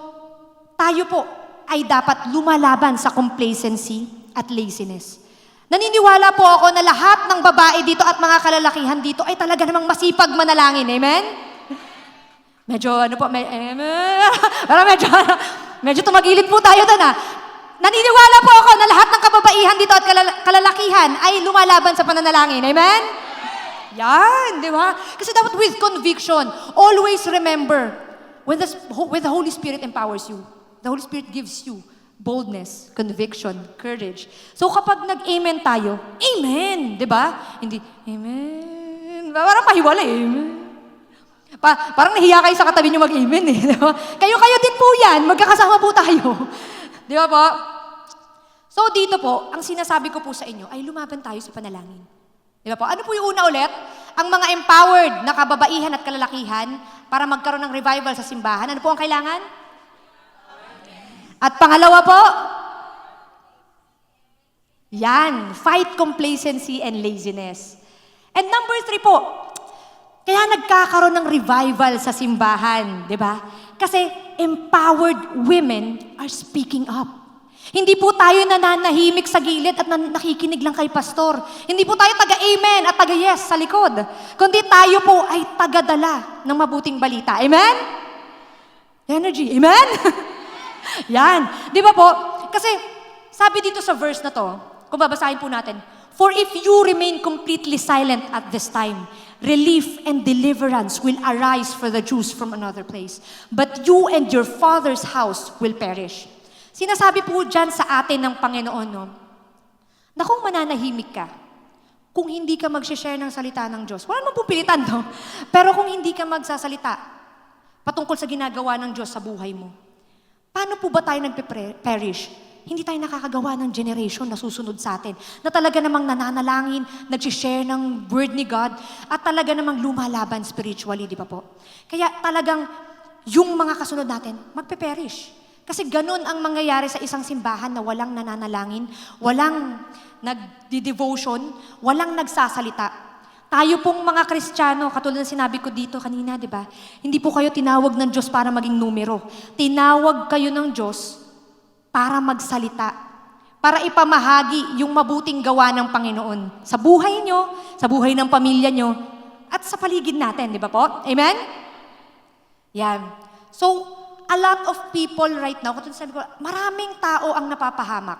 tayo po ay dapat lumalaban sa complacency at laziness. Naniniwala po ako na lahat ng babae dito at mga kalalakihan dito ay talaga namang masipag manalangin. Amen? Medyo medyo tumagilid po tayo doon Naniniwala po ako na lahat ng kababaihan dito at kalalakihan ay lumalaban sa pananalangin. Amen? Yan, di ba? Kasi dapat with conviction, always remember, when the Holy Spirit empowers you, the Holy Spirit gives you boldness, conviction, courage. So kapag nag-amen tayo, amen, di ba? Hindi, amen. Parang mahiwalay, amen. Parang nahiya kayo sa katabi nyo mag-amen eh. Di ba? Kayo din po yan, magkakasama po tayo. Di ba po? So dito po, ang sinasabi ko po sa inyo ay lumaban tayo sa panalangin. Di ba po? Ano po yung una ulit? Ang mga empowered na kababaihan at kalalakihan para magkaroon ng revival sa simbahan. Ano po ang kailangan? At pangalawa po, yan, fight complacency and laziness. And number 3 po, kaya nagkakaroon ng revival sa simbahan, di ba? Kasi empowered women are speaking up. Hindi po tayo nananahimik sa gilid at nakikinig lang kay pastor. Hindi po tayo taga-amen at taga-yes sa likod. Kundi tayo po ay taga-dala ng mabuting balita. Amen? Energy. Amen? Yan. Di ba po? Kasi sabi dito sa verse na to, kung babasahin po natin, "For if you remain completely silent at this time, relief and deliverance will arise for the Jews from another place. But you and your father's house will perish." Sinasabi po dyan sa atin ng Panginoon, no, na kung mananahimik ka, kung hindi ka mag-share ng salita ng Diyos, wala namang pupilitan, no? Pero kung hindi ka magsasalita patungkol sa ginagawa ng Diyos sa buhay mo, paano po ba tayo nagpe-perish? Hindi tayo nakakagawa ng generation na susunod sa atin, na talaga namang nananalangin, nag-share ng word ni God, at talaga namang lumalaban spiritually, di ba po? Kaya talagang yung mga kasunod natin, magpe-perish. Kasi ganun ang mangyayari sa isang simbahan na walang nananalangin, walang nagdi-devotion, walang nagsasalita. Tayo pong mga Kristiyano, katulad ng sinabi ko dito kanina, di ba? Hindi po kayo tinawag ng Diyos para maging numero. Tinawag kayo ng Diyos para magsalita, para ipamahagi yung mabuting gawa ng Panginoon sa buhay nyo, sa buhay ng pamilya nyo, at sa paligid natin, di ba po? Amen? Yan. So, a lot of people right now, katulad sabi ko, maraming tao ang napapahamak.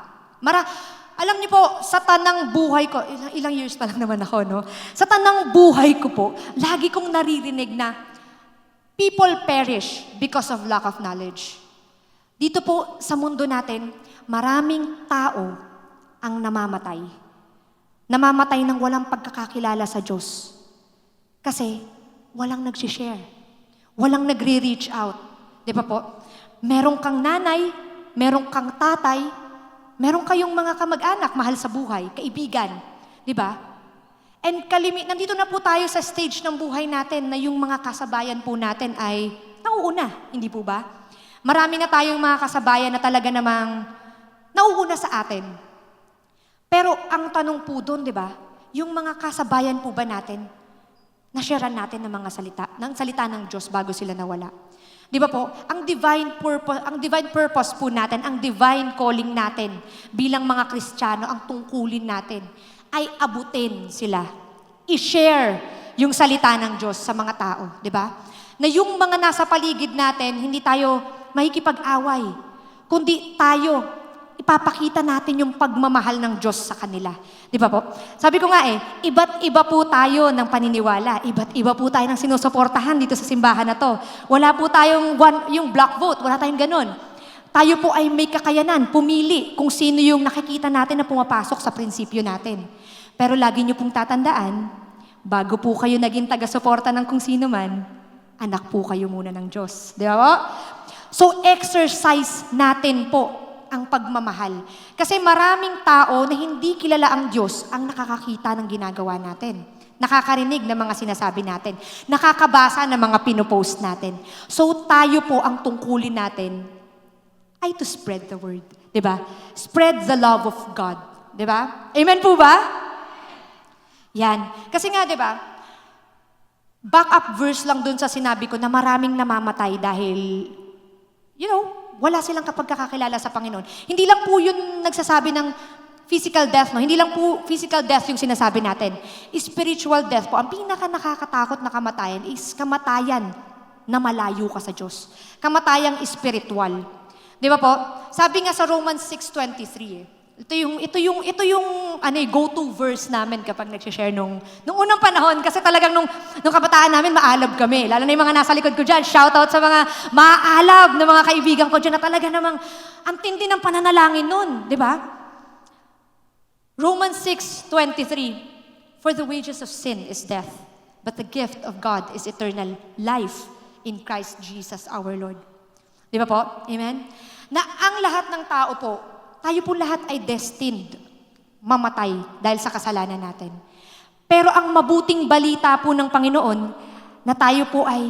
Alam niyo po, sa tanang buhay ko, ilang years pa lang naman ako, no? Sa tanang buhay ko po, lagi kong naririnig na people perish because of lack of knowledge. Dito po sa mundo natin, maraming tao ang namamatay. Namamatay ng walang pagkakakilala sa Diyos. Kasi walang nag-share. Walang nagre-reach out. Di ba po? Meron kang nanay, meron kang tatay, meron kayong mga kamag-anak, mahal sa buhay, kaibigan. Di ba? And nandito na po tayo sa stage ng buhay natin na yung mga kasabayan po natin ay nauuna. Hindi po ba? Marami na tayong mga kasabayan na talaga namang nauuna sa atin. Pero ang tanong po doon, di ba? Yung mga kasabayan po ba natin, nasharean natin ng mga salita ng Diyos bago sila nawala. Di ba po? Ang divine purpose po natin, ang divine calling natin bilang mga Kristiyano, ang tungkulin natin ay abutin sila. I-share yung salita ng Diyos sa mga tao, di ba? Na yung mga nasa paligid natin, hindi tayo makikipag-away, kundi tayo ipapakita natin yung pagmamahal ng Diyos sa kanila. Di ba po? Sabi ko nga iba't iba po tayo ng paniniwala. Iba't iba po tayo ng sinusuportahan dito sa simbahan na to. Wala po tayong yung block vote. Wala tayong ganun. Tayo po ay may kakayanan, pumili kung sino yung nakikita natin na pumapasok sa prinsipyo natin. Pero lagi niyo pong tatandaan, bago po kayo naging taga-suporta ng kung sino man, anak po kayo muna ng Diyos. Di ba po? So exercise natin po ang pagmamahal. Kasi maraming tao na hindi kilala ang Diyos ang nakakakita ng ginagawa natin. Nakakarinig ng mga sinasabi natin. Nakakabasa ng mga pinopost natin. So tayo po ang tungkulin natin ay to spread the word. Diba? Spread the love of God. Diba? Amen po ba? Yan. Kasi nga, diba, back-up verse lang dun sa sinabi ko na maraming namamatay dahil, wala silang kapagkakakilala sa Panginoon. Hindi lang po yun nagsasabi ng physical death, no? Hindi lang po physical death yung sinasabi natin. Spiritual death po. Ang pinaka-nakakatakot na kamatayan is kamatayan na malayo ka sa Diyos. Kamatayang spiritual. Di ba po? Sabi nga sa Romans 6:23, ito yung go-to verse namin kapag nag-share nung unang panahon, kasi talagang nung kabataan namin, maalab kami. Lalo na yung mga nasa likod ko dyan. Shoutout sa mga maalab na mga kaibigan ko dyan na talaga namang ang tindi ng pananalangin nun. Di ba? Romans 6:23, "For the wages of sin is death, but the gift of God is eternal life in Christ Jesus our Lord." Di ba po? Amen? Na ang lahat ng tao po, tayo po lahat ay destined mamatay dahil sa kasalanan natin. Pero ang mabuting balita po ng Panginoon na tayo po ay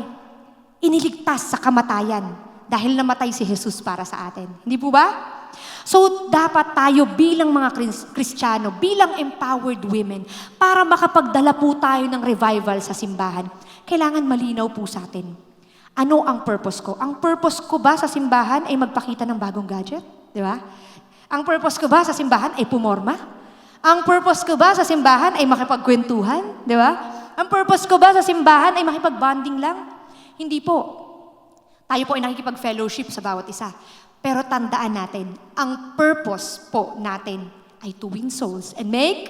iniligtas sa kamatayan dahil namatay si Jesus para sa atin. Hindi po ba? So, dapat tayo bilang mga Kristiyano, bilang empowered women, para makapagdala po tayo ng revival sa simbahan, kailangan malinaw po sa atin. Ano ang purpose ko? Ang purpose ko ba sa simbahan ay magpakita ng bagong gadget? Di ba? Ang purpose ko ba sa simbahan ay pumorma? Ang purpose ko ba sa simbahan ay makipagkwentuhan? Di ba? Ang purpose ko ba sa simbahan ay makipag-bonding lang? Hindi po. Tayo po ay nakikipag-fellowship sa bawat isa. Pero tandaan natin, ang purpose po natin ay to win souls and make.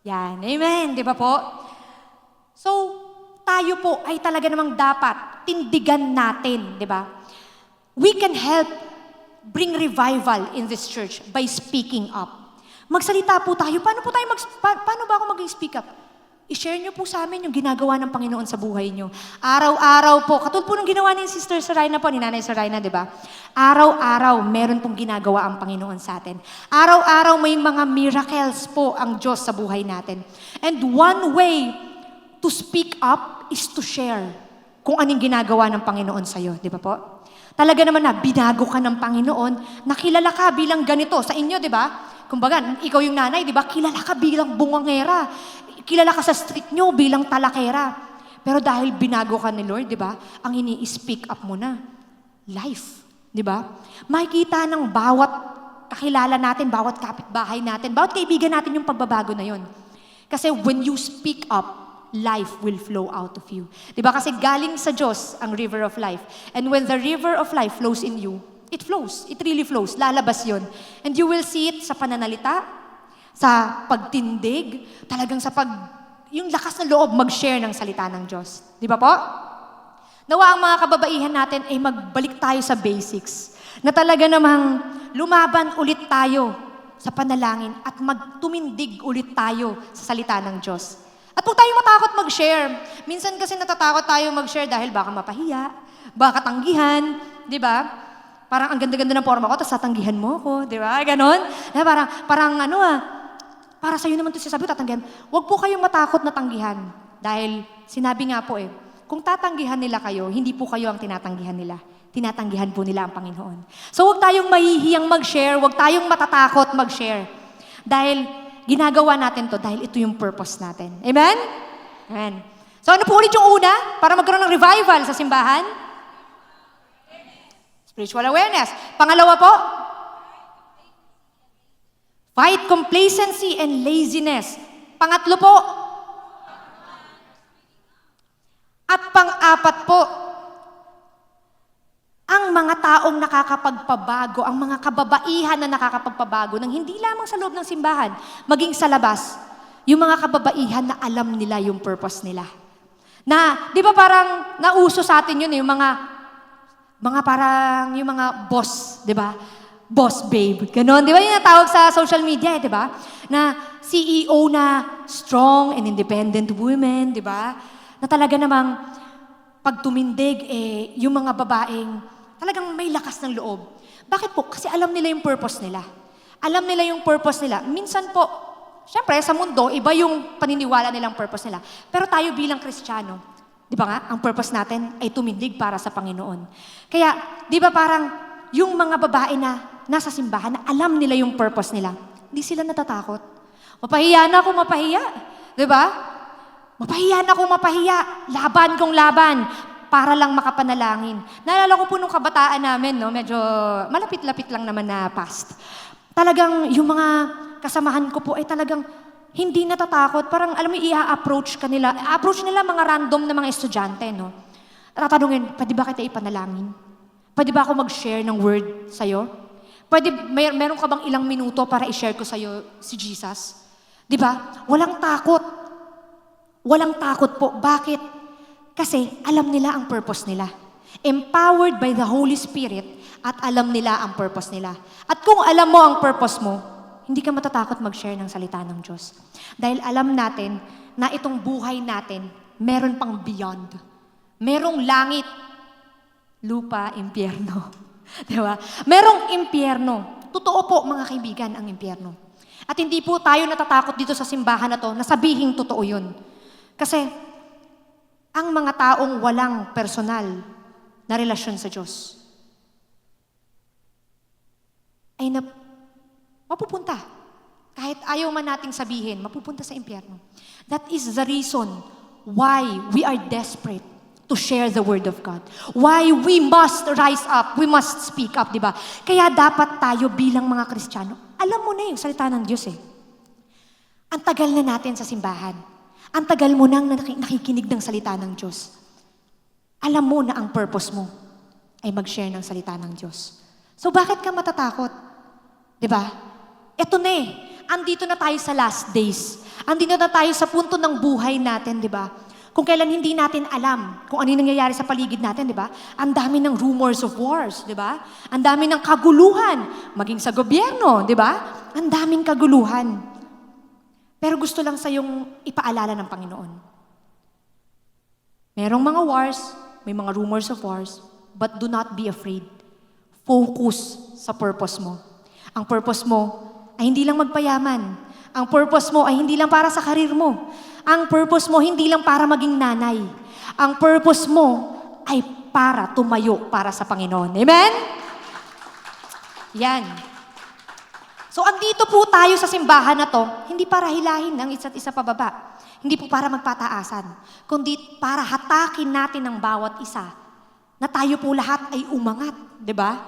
Yan, amen, di ba po? So, tayo po ay talaga namang dapat tindigan natin, di ba? We can help bring revival in this church by speaking up. Magsalita po tayo. Paano ba ako mag-speak up? I-share nyo po sa amin yung ginagawa ng Panginoon sa buhay nyo. Araw-araw po, katulad po ng ginawa ni Sister Sarayna po, ni Nanay Sarayna, di ba? Araw-araw, meron pong ginagawa ang Panginoon sa atin. Araw-araw, may mga miracles po ang Diyos sa buhay natin. And one way to speak up is to share kung anong ginagawa ng Panginoon sa'yo, di ba po? Talaga naman na, binago ka ng Panginoon, nakilala ka bilang ganito sa inyo, di ba? Kumbaga, ikaw yung nanay, di ba? Kilala ka bilang bungangera. Kilala ka sa street nyo bilang talakera. Pero dahil binago ka ni Lord, di ba? Ang ini-speak up mo na, life. Di ba? Makikita ng bawat kakilala natin, bawat kapitbahay natin, bawat kaibigan natin yung pagbabago na yun. Kasi when you speak up, life will flow out of you. Di ba? Kasi galing sa Diyos ang river of life. And when the river of life flows in you, it flows. It really flows. Lalabas yun. And you will see it sa pananalita, sa pagtindig, talagang yung lakas ng loob mag-share ng salita ng Diyos. Di ba po? Nawa ang mga kababaihan natin ay magbalik tayo sa basics. Na talaga namang lumaban ulit tayo sa panalangin at magtumindig ulit tayo sa salita ng Diyos. At huwag tayong matakot mag-share. Minsan kasi natatakot tayo mag-share dahil baka mapahiya, baka tanggihan, di ba? Parang ang ganda-ganda ng forma ko, tapos tatanggihan mo ako, di ba? Ganon. Para sa'yo naman ito sasabi, tatanggihan. Huwag po kayong matakot na tanggihan. Dahil sinabi nga po kung tatanggihan nila kayo, hindi po kayo ang tinatanggihan nila. Tinatanggihan po nila ang Panginoon. So huwag tayong mahihiyang mag-share, huwag tayong matatakot mag-share. Dahil ginagawa natin to dahil ito yung purpose natin. Amen? Amen. So ano po ulit yung una para magkaroon ng revival sa simbahan? Spiritual awareness. Pangalawa po, fight complacency and laziness. Pangatlo po. At pang-apat po, ang mga taong nakakapagpabago, ang mga kababaihan na nakakapagpabago ng hindi lamang sa loob ng simbahan, maging sa labas, yung mga kababaihan na alam nila yung purpose nila. Na, di ba parang nauso sa atin yun yung mga boss, di ba? Boss babe. Ganon. Di ba yung natawag sa social media, di ba? Na CEO na strong and independent women, di ba? Na talaga namang pag tumindig, yung mga babaeng talagang may lakas ng loob. Bakit po? Kasi alam nila yung purpose nila. Alam nila yung purpose nila. Minsan po, syempre sa mundo, iba yung paniniwala nilang purpose nila. Pero tayo bilang Kristiyano, di ba nga, ang purpose natin ay tumindig para sa Panginoon. Kaya, di ba parang yung mga babae na nasa simbahan, na alam nila yung purpose nila, hindi sila natatakot. Mapahiya na ako mapahiya. Di ba? Mapahiya na ako mapahiya. Laban kong laban para lang makapanalangin. Naalala ko po nung kabataan namin, no, medyo malapit-lapit lang naman na past. Talagang yung mga kasamahan ko po ay talagang hindi natatakot. Parang alam mo, i-approach kanila. I-approach nila mga random na mga estudyante, no. Tatanungin, pwede ba kita ipanalangin? Pwede ba ako mag-share ng word sa'yo? Pwede, meron ka bang ilang minuto para i-share ko sa'yo si Jesus? Di ba? Walang takot. Walang takot po. Bakit? Kasi alam nila ang purpose nila. Empowered by the Holy Spirit at alam nila ang purpose nila. At kung alam mo ang purpose mo, hindi ka matatakot mag-share ng salita ng Diyos. Dahil alam natin na itong buhay natin, meron pang beyond. Merong langit, lupa, impyerno. Diba? Merong impyerno. Totoo po, mga kaibigan, ang impyerno. At hindi po tayo natatakot dito sa simbahan na to na sabihing totoo yun. Kasi ang mga taong walang personal na relasyon sa Diyos ay mapupunta. Kahit ayaw man nating sabihin, mapupunta sa impyerno. That is the reason why we are desperate to share the Word of God. Why we must rise up, we must speak up, di ba? Kaya dapat tayo bilang mga Kristiyano, alam mo na yung salita ng Diyos eh. Ang tagal na natin sa simbahan. Ang tagal mo nang nakikinig ng salita ng Diyos. Alam mo na ang purpose mo ay mag-share ng salita ng Diyos. So bakit ka matatakot? Di ba? Ito na eh. Andito na tayo sa last days. Andito na tayo sa punto ng buhay natin, di ba? Kung kailan hindi natin alam kung ano yung nangyayari sa paligid natin, di ba? Ang dami ng rumors of wars, di ba? Ang dami ng kaguluhan, maging sa gobyerno, di ba? Ang daming kaguluhan. Pero gusto lang sa yung ipaalala ng Panginoon. Merong mga wars, may mga rumors of wars, but do not be afraid. Focus sa purpose mo. Ang purpose mo ay hindi lang magpayaman. Ang purpose mo ay hindi lang para sa karir mo. Ang purpose mo hindi lang para maging nanay. Ang purpose mo ay para tumayo para sa Panginoon. Amen? Yan. So, andito po tayo sa simbahan na to, hindi para hilahin ng isa't isa pababa. Hindi po para magpataasan, kundi para hatakin natin ang bawat isa na tayo po lahat ay umangat. 'Di ba?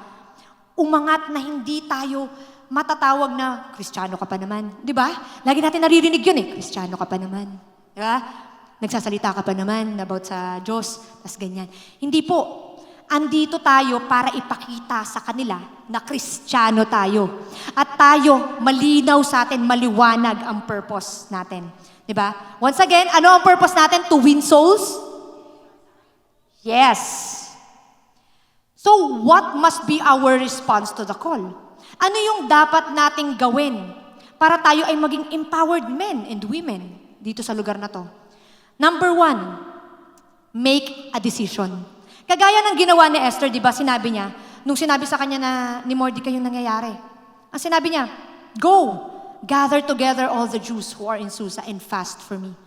Umangat na hindi tayo matatawag na, Kristiyano ka pa naman. Di ba? Lagi natin naririnig yun eh, Kristiyano ka pa naman. Di ba? Nagsasalita ka pa naman about sa Diyos, tas ganyan. Hindi po. Andito tayo para ipakita sa kanila na Kristiyano tayo. At tayo, malinaw sa atin, maliwanag ang purpose natin. Di ba? Once again, ano ang purpose natin? To win souls? Yes. So, what must be our response to the call? Ano yung dapat nating gawin para tayo ay maging empowered men and women dito sa lugar na to? Number 1, make a decision. Kagaya ng ginawa ni Esther, di ba, sinabi niya, nung sinabi sa kanya na ni Mordecai yung nangyayari, ang sinabi niya, go, gather together all the Jews who are in Susa and fast for me.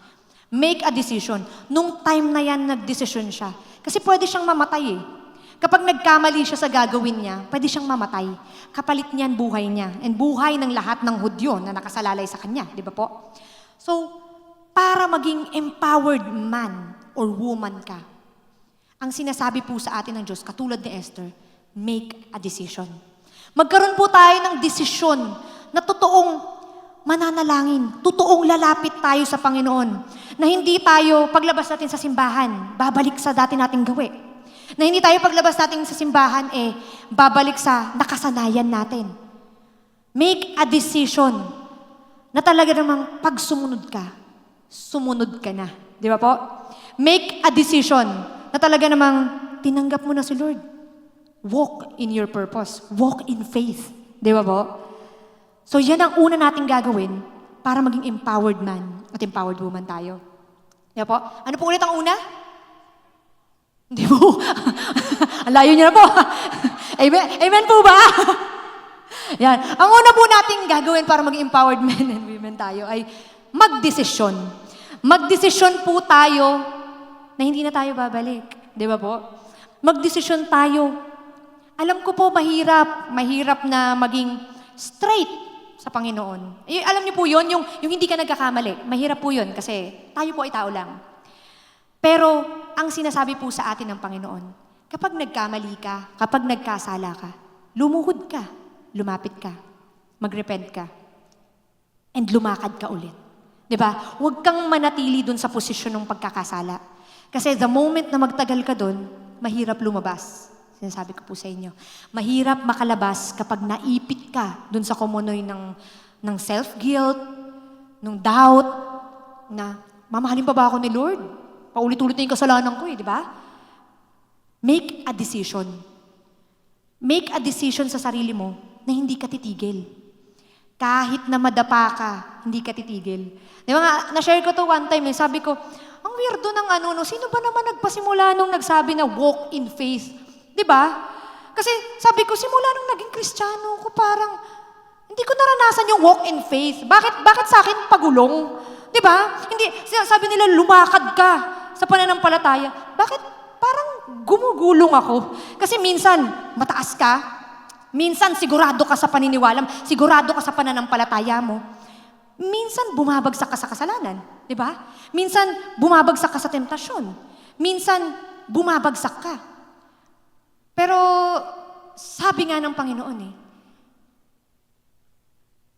Make a decision. Nung time na yan, nagdesisyon siya. Kasi pwede siyang mamatay eh. Kapag nagkamali siya sa gagawin niya, pwede siyang mamatay. Kapalit niyan buhay niya. And buhay ng lahat ng Hudyo na nakasalalay sa kanya. Di ba po? So, para maging empowered man or woman ka, ang sinasabi po sa atin ng Diyos, katulad ni Esther, make a decision. Magkaroon po tayo ng desisyon na totoong mananalangin, totoong lalapit tayo sa Panginoon, na hindi tayo paglabas natin sa simbahan, babalik sa dati nating gawi. Na hindi tayo paglabas natin sa simbahan, babalik sa nakasanayan natin. Make a decision na talaga namang pag sumunod ka na. Di ba po? Make a decision na talaga namang tinanggap mo na si Lord. Walk in your purpose. Walk in faith. Di ba po? So yan ang una nating gagawin para maging empowered man at empowered woman tayo. Di ba po? Ano po ulit ang una? Hindi po. Ang layo niyo na po. Amen? Amen po ba? Yan. Ang una po nating gagawin para maging empowered men and women tayo ay magdesisyon. Magdesisyon po tayo na hindi na tayo babalik. Di ba po? Magdesisyon tayo. Alam ko po mahirap na maging straight sa Panginoon. Alam niyo po yun, yung hindi ka nagkakamali. Mahirap po yun kasi tayo po ay tao lang. Pero ang sinasabi po sa atin ng Panginoon, kapag nagkamali ka, kapag nagkasala ka, lumuhod ka, lumapit ka, magrepent ka, and lumakad ka ulit. 'Di ba? Huwag kang manatili dun sa posisyon ng pagkakasala. Kasi the moment na magtagal ka dun, mahirap lumabas. Sinasabi ko po sa inyo. Mahirap makalabas kapag naipit ka dun sa kumunoy ng self-guilt, ng doubt, na mamahalin pa ba ako ni Lord? Paulit-ulit na yung kasalanan ko di ba? Make a decision. Make a decision sa sarili mo na hindi ka titigil. Kahit na madapa ka, hindi ka titigil. Di ba nga, na-share ko to one time sabi ko, ang weirdo ng sino ba naman nagpasimula nung nagsabi na walk in faith? Di ba? Kasi sabi ko, simula nung naging Kristiyano ko, parang hindi ko naranasan yung walk in faith. Bakit sa akin pagulong? Di ba? Hindi, sabi nila, lumakad ka sa pananampalataya. Bakit parang gumugulong ako? Kasi minsan, mataas ka. Minsan, sigurado ka sa paniniwala. Sigurado ka sa pananampalataya mo. Minsan, bumabagsak ka sa kasalanan. Di ba? Minsan, bumabagsak ka sa temptasyon. Minsan, bumabagsak ka. Pero sabi nga ng Panginoon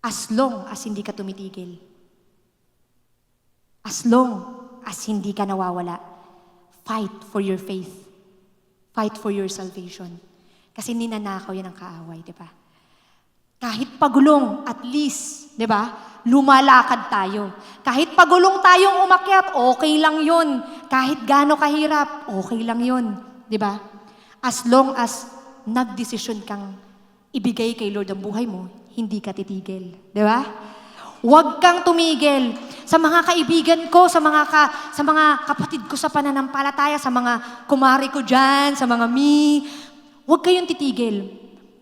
as long as hindi ka tumitigil, as long as hindi ka nawawala, fight for your faith. Fight for your salvation. Kasi ninanakaw yan ang kaaway, di ba? Kahit pagulong, at least, di ba, lumalakad tayo. Kahit pagulong tayong umakyat, okay lang yun. Kahit gaano kahirap, okay lang yun. Di ba? As long as nagdesisyon kang ibigay kay Lord ang buhay mo, hindi ka titigil. Di ba? Huwag kang tumigil. Sa mga kaibigan ko, sa mga kapatid ko sa pananampalataya, sa mga kumari ko dyan, sa mga huwag kayong titigil.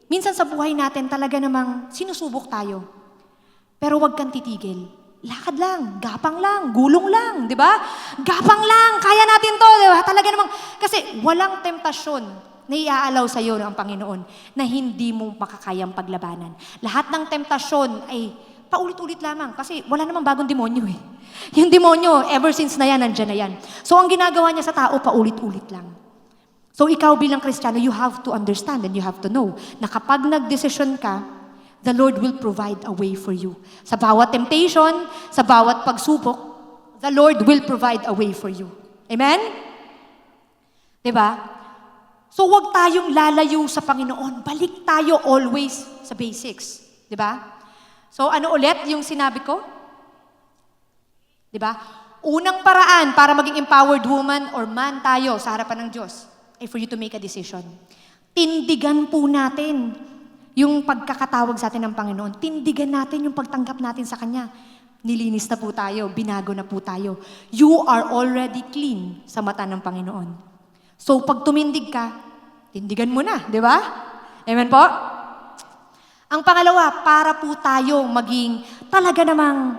Minsan sa buhay natin talaga namang sinusubok tayo. Pero huwag kang titigil. Lakad lang, gapang lang, gulong lang, di ba? Gapang lang, kaya natin to, di ba? Talaga namang, kasi walang temptasyon na iaalaw sa iyo ng Panginoon na hindi mo makakayang paglabanan. Lahat ng temptasyon ay paulit-ulit lamang kasi wala namang bagong demonyo eh. Yung demonyo, ever since na yan, nandyan na yan. So ang ginagawa niya sa tao, paulit-ulit lang. So ikaw bilang Kristiyano, you have to understand and you have to know na kapag nagdesisyon ka, the Lord will provide a way for you. Sa bawat temptation, sa bawat pagsubok, the Lord will provide a way for you. Amen? Diba? So huwag tayong lalayo sa Panginoon. Balik tayo always sa basics. Diba? So ano ulit yung sinabi ko? Diba? Unang paraan para maging empowered woman or man tayo sa harapan ng Diyos ay for you to make a decision. Tindigan po natin yung pagkakatawag sa atin ng Panginoon. Tindigan natin yung pagtanggap natin sa Kanya. Nilinis na po tayo, binago na po tayo. You are already clean sa mata ng Panginoon. So pag tumindig ka, tindigan mo na, di ba? Amen po? Ang pangalawa, para po tayo maging talaga namang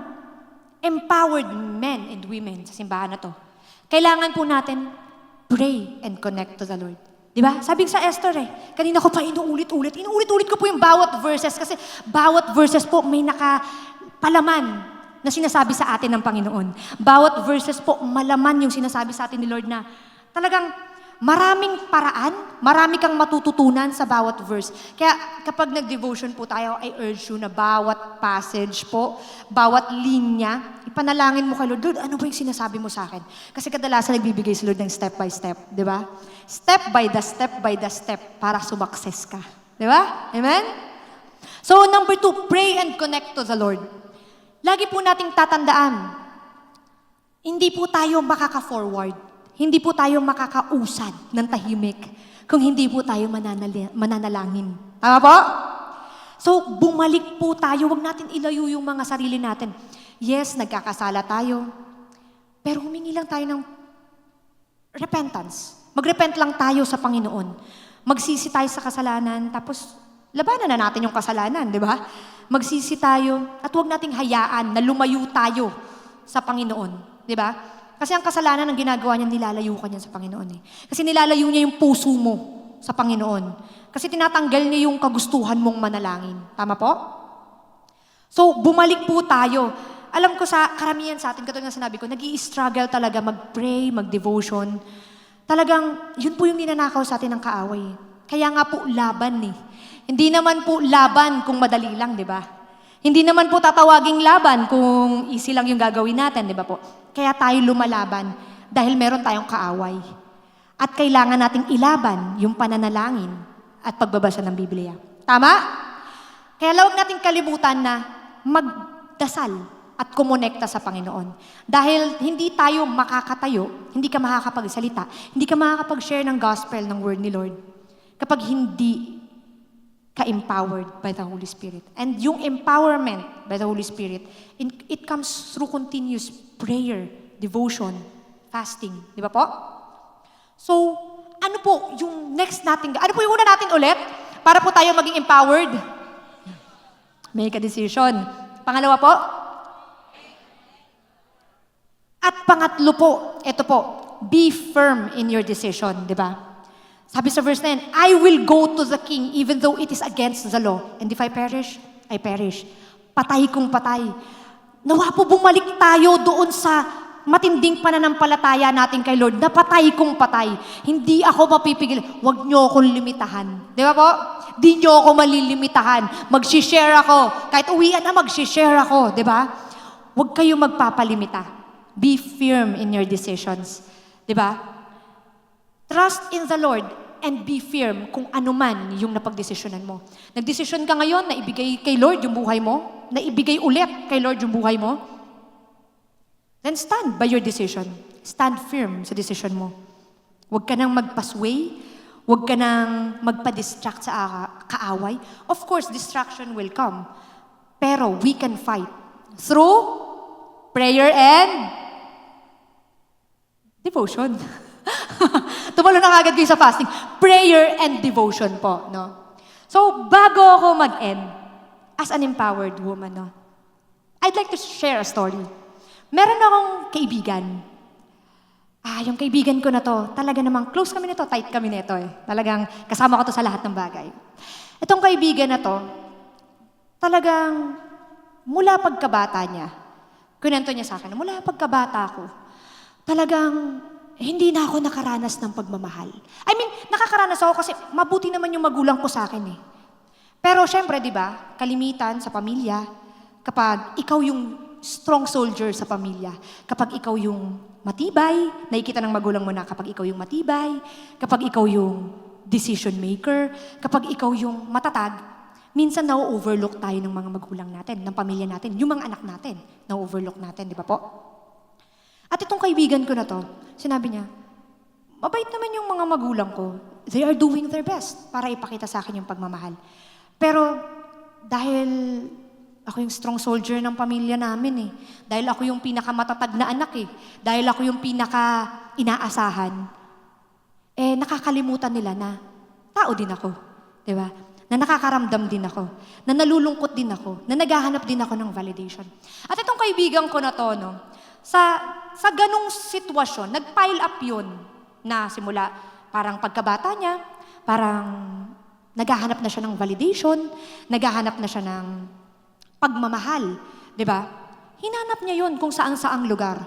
empowered men and women sa simbahan na to. Kailangan po natin pray and connect to the Lord. Diba? Sabi sa Esther kanina ko pa inuulit-ulit ko po yung bawat verses kasi bawat verses po may nakapalaman na sinasabi sa atin ng Panginoon. Bawat verses po malaman yung sinasabi sa atin ni Lord na talagang maraming paraan, marami kang matututunan sa bawat verse. Kaya kapag nag-devotion po tayo, I urge you na bawat passage po, bawat linya, ipanalangin mo kay Lord, Lord, ano ba yung sinasabi mo sa akin? Kasi kadalasan nagbibigay si Lord ng step by step, di ba? Step by the step para sumakses ka. Di ba? Amen? So, number 2, pray and connect to the Lord. Lagi po nating tatandaan, hindi po tayo makaka-forward. Hindi po tayo makakausad ng tahimik kung hindi po tayo mananalangin. Tama po? So, bumalik po tayo. Huwag natin ilayo yung mga sarili natin. Yes, nagkakasala tayo. Pero humingi lang tayo ng repentance. Mag-repent lang tayo sa Panginoon. Magsisi tayo sa kasalanan, tapos labanan na natin yung kasalanan, di ba? Magsisi tayo, at huwag nating hayaan na lumayo tayo sa Panginoon. Di ba? Kasi ang kasalanan ang ginagawa niya, nilalayo ka niya sa Panginoon eh. Kasi nilalayo niya yung puso mo sa Panginoon. Kasi tinatanggal niya yung kagustuhan mong manalangin. Tama po? So, bumalik po tayo. Alam ko sa karamihan sa atin, katulad ng sinabi ko, nag-i-struggle talaga mag-pray, mag-devotion. Talagang, yun po yung ninanakaw sa atin ng kaaway. Kaya nga po, laban eh. Hindi naman po laban kung madali lang, di ba? Hindi naman po tatawaging laban kung easy lang yung gagawin natin, di ba po? Kaya tayo lumalaban dahil meron tayong kaaway. At kailangan nating ilaban yung pananalangin at pagbabasa ng Biblia. Tama? Kaya huwag nating kalimutan na magdasal at kumonekta sa Panginoon. Dahil hindi tayo makakatayo, hindi ka makakapagsalita, hindi ka makakapag-share ng gospel ng word ni Lord kapag hindi ka-empowered by the Holy Spirit. And yung empowerment by the Holy Spirit, it comes through continuous prayer, devotion, fasting. Di ba po? So, ano po yung next natin? Ano po yung una natin ulit? Para po tayo maging empowered? Make a decision. Pangalawa po? At pangatlo po, ito po, be firm in your decision. Di ba? Sabi sa verse 9, I will go to the king even though it is against the law. And if I perish, I perish. Patay kung patay. Nawa po bumalik tayo doon sa matinding pananampalataya natin kay Lord, na patay kung patay. Hindi ako mapipigil. Huwag niyo akong limitahan. Di ba po? Di niyo ako malilimitahan. Mag-share ako. Kahit uwian na, mag-share ako. Di ba? Huwag kayo magpapalimita. Be firm in your decisions. Di ba? Trust in the Lord and be firm kung ano man yung napagdesisyonan mo. Nagdesisyon ka ngayon na ibigay kay Lord yung buhay mo, na ibigay ulit kay Lord yung buhay mo, then stand by your decision. Stand firm sa decision mo. Huwag ka nang magpasway. Huwag ka nang magpa-distract sa kaaway. Of course, distraction will come. Pero we can fight through prayer and devotion. Tumalo na agad kayo sa fasting. Prayer and devotion po, no? So, bago ako mag-end, as an empowered woman, no, I'd like to share a story. Meron akong kaibigan. Yung kaibigan ko na to, talaga namang close kami nito, tight kami nito eh. Talagang kasama ko to sa lahat ng bagay. Itong kaibigan na to, talagang mula pagkabata niya, kunento niya sa akin, mula pagkabata ko, talagang hindi na ako nakaranas ng pagmamahal. I mean, nakakaranas ako kasi mabuti naman yung magulang ko sa akin eh. Pero syempre, di ba, kalimitan sa pamilya, kapag ikaw yung strong soldier sa pamilya, kapag ikaw yung matibay, nakikita ng magulang mo na kapag ikaw yung matibay, kapag ikaw yung decision maker, kapag ikaw yung matatag, minsan na-overlook tayo ng mga magulang natin, ng pamilya natin, yung mga anak natin, na-overlook natin, di ba po? At itong kaibigan ko na to, sinabi niya, mabait naman yung mga magulang ko. They are doing their best para ipakita sa akin yung pagmamahal. Pero dahil ako yung strong soldier ng pamilya namin eh. Dahil ako yung pinakamatatag na anak eh. Dahil ako yung pinaka-inaasahan. Eh, nakakalimutan nila na tao din ako. Di ba? Na nakakaramdam din ako. Na nalulungkot din ako. Na naghahanap din ako ng validation. At itong kaibigan ko na to, no, sa ganong sitwasyon, nag-pile up yun na simula parang pagkabata niya, parang naghahanap na siya ng validation, naghahanap na siya ng pagmamahal, di ba? Hinanap niya yun kung saan-saang lugar.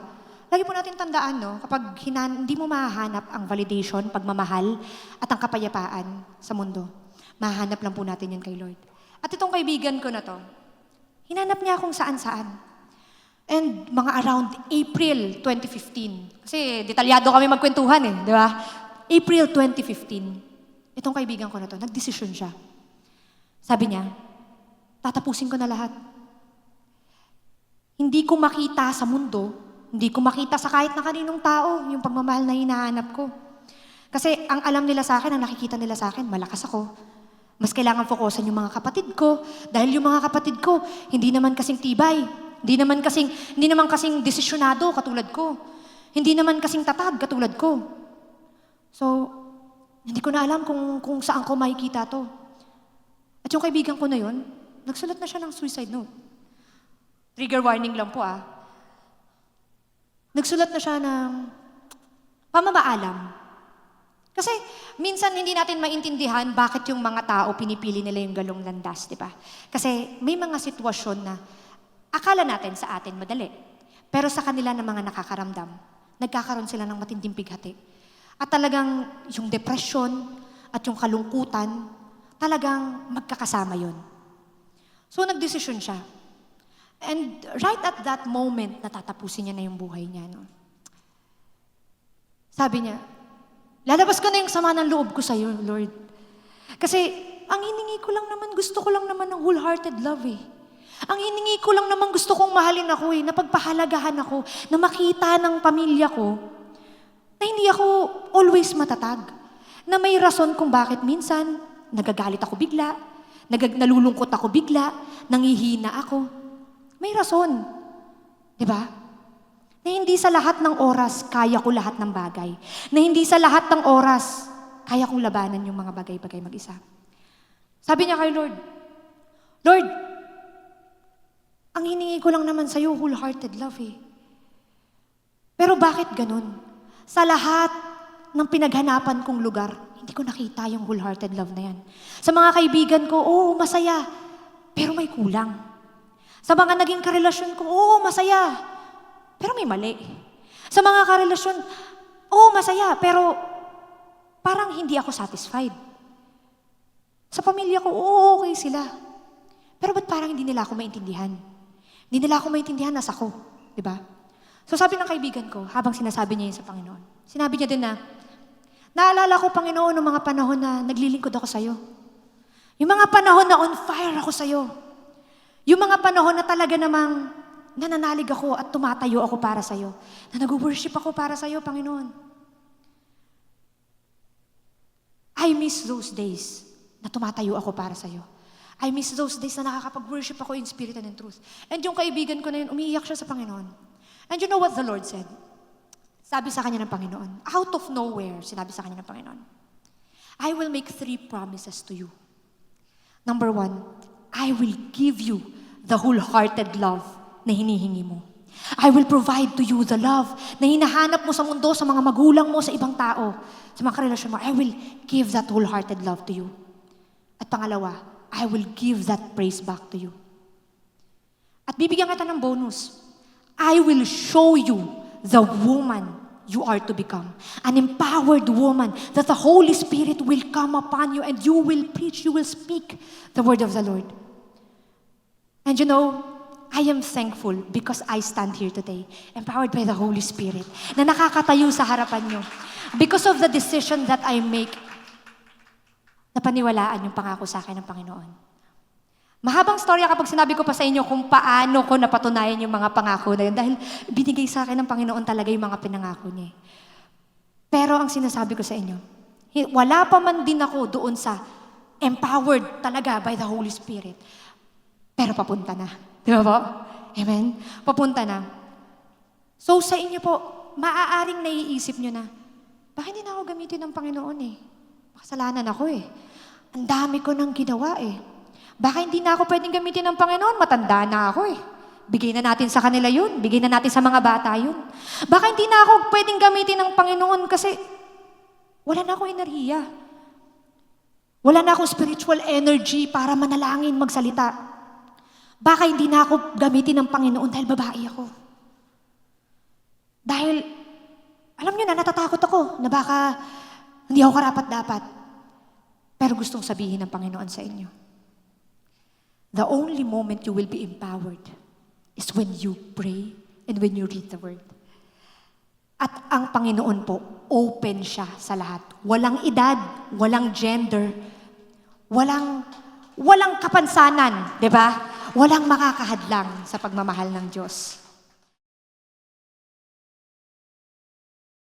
Lagi po natin tandaan, no? Kapag hindi mo mahahanap ang validation, pagmamahal, at ang kapayapaan sa mundo, mahahanap lang po natin yan kay Lord. At itong kaibigan ko na to, hinanap niya kung saan-saan. And mga around April 2015, kasi detalyado kami magkwentuhan eh, di ba? April 2015, itong kaibigan ko na to, nagdesisyon siya. Sabi niya, tatapusin ko na lahat. Hindi ko makita sa mundo, hindi ko makita sa kahit na kaninong tao yung pagmamahal na hinahanap ko. Kasi ang alam nila sa akin, ang nakikita nila sa akin, malakas ako. Mas kailangan fokusan yung mga kapatid ko, dahil yung mga kapatid ko, hindi naman kasing tibay, hindi naman kasing desisyonado katulad ko. Hindi naman kasing tatag katulad ko. So, hindi ko na alam kung saan ko makikita to. At yung kaibigan ko na yun, nagsulat na siya ng suicide note. Trigger warning lang po ah. Nagsulat na siya ng pamamaalam. Kasi minsan hindi natin maintindihan bakit yung mga tao pinipili nila yung galong landas, di ba? Kasi may mga sitwasyon na akala natin sa atin madali. Pero sa kanila ng mga nakakaramdam, nagkakaroon sila ng matinding bighati. At talagang yung depression at yung kalungkutan, talagang magkakasama yun. So, nagdesisyon siya. And right at that moment, natatapusin niya na yung buhay niya. No? Sabi niya, lalabas ko na yung sama ng loob ko sa'yo, Lord. Kasi, ang hiningi ko lang naman, gusto ko lang naman ng wholehearted love eh. Ang hiningi ko lang naman, gusto kong mahalin ako eh, na pagpahalagahan ako, na makita ng pamilya ko, na hindi ako always matatag. Na may rason kung bakit minsan, nagagalit ako bigla, nalulungkot ako bigla, nangihina ako. May rason. Di ba? Na hindi sa lahat ng oras, kaya ko lahat ng bagay. Na hindi sa lahat ng oras, kaya kong labanan yung mga bagay-bagay mag-isa. Sabi niya kay Lord, Lord, ang hiningi ko lang naman sa'yo, wholehearted love eh. Pero bakit ganun? Sa lahat ng pinaghanapan kong lugar, hindi ko nakita yung wholehearted love na yan. Sa mga kaibigan ko, oo, masaya, pero may kulang. Sa mga naging karelasyon ko, oo, masaya, pero may mali. Sa mga karelasyon, oo, masaya, pero parang hindi ako satisfied. Sa pamilya ko, oo, okay sila. Pero ba't parang hindi nila ako maintindihan? Hindi nila ako maintindihan, nasa ako. Diba? So sabi ng kaibigan ko, habang sinasabi niya yun sa Panginoon, sinabi niya din na, naalala ko, Panginoon, ng mga panahon na naglilingkod ako sa'yo. Yung mga panahon na on fire ako sa'yo. Yung mga panahon na talaga namang nananalig ako at tumatayo ako para sa'yo. Na nag-worship ako para sa'yo, Panginoon. I miss those days na tumatayo ako para sa'yo. I miss those days na nakakapag-worship ako in spirit and in truth. And yung kaibigan ko na yun, umiiyak siya sa Panginoon. And you know what the Lord said? Sabi sa kanya ng Panginoon, out of nowhere, sinabi sa kanya ng Panginoon, I will make 3 promises to you. Number 1, I will give you the wholehearted love na hinihingi mo. I will provide to you the love na hinahanap mo sa mundo, sa mga magulang mo, sa ibang tao, sa mga karelasyon mo. I will give that wholehearted love to you. At pangalawa, I will give that praise back to you. At bibigyan kita ng bonus. I will show you the woman you are to become. An empowered woman that the Holy Spirit will come upon you and you will preach, you will speak the word of the Lord. And you know, I am thankful because I stand here today, empowered by the Holy Spirit, na nakakatayo sa harapan nyo. Because of the decision that I make, na paniwalaan yung pangako sa akin ng Panginoon. Mahabang storya kapag sinabi ko pa sa inyo kung paano ko napatunayan yung mga pangako na yun dahil binigay sa akin ng Panginoon talaga yung mga pinangako niya. Pero ang sinasabi ko sa inyo, wala pa man din ako doon sa empowered talaga by the Holy Spirit. Pero papunta na. Di ba po? Amen? Papunta na. So sa inyo po, maaaring naiisip nyo na, bakit hindi na ako gamitin ng Panginoon eh? Makasalanan ako eh. Ang dami ko nang ginawa eh. Baka hindi na ako pwedeng gamitin ng Panginoon, matanda na ako eh. Bigay na natin sa kanila yun, bigay na natin sa mga bata yun. Baka hindi na ako pwedeng gamitin ng Panginoon kasi wala na akong enerhiya. Wala na akong spiritual energy para manalangin, magsalita. Baka hindi na ako gamitin ng Panginoon dahil babae ako. Dahil, alam nyo na, natatakot ako na baka hindi ako karapat-dapat. Pero gustong sabihin ng Panginoon sa inyo. The only moment you will be empowered is when you pray and when you read the Word. At ang Panginoon po, open siya sa lahat. Walang edad, walang gender, walang kapansanan, di ba? Walang makakahadlang sa pagmamahal ng Diyos.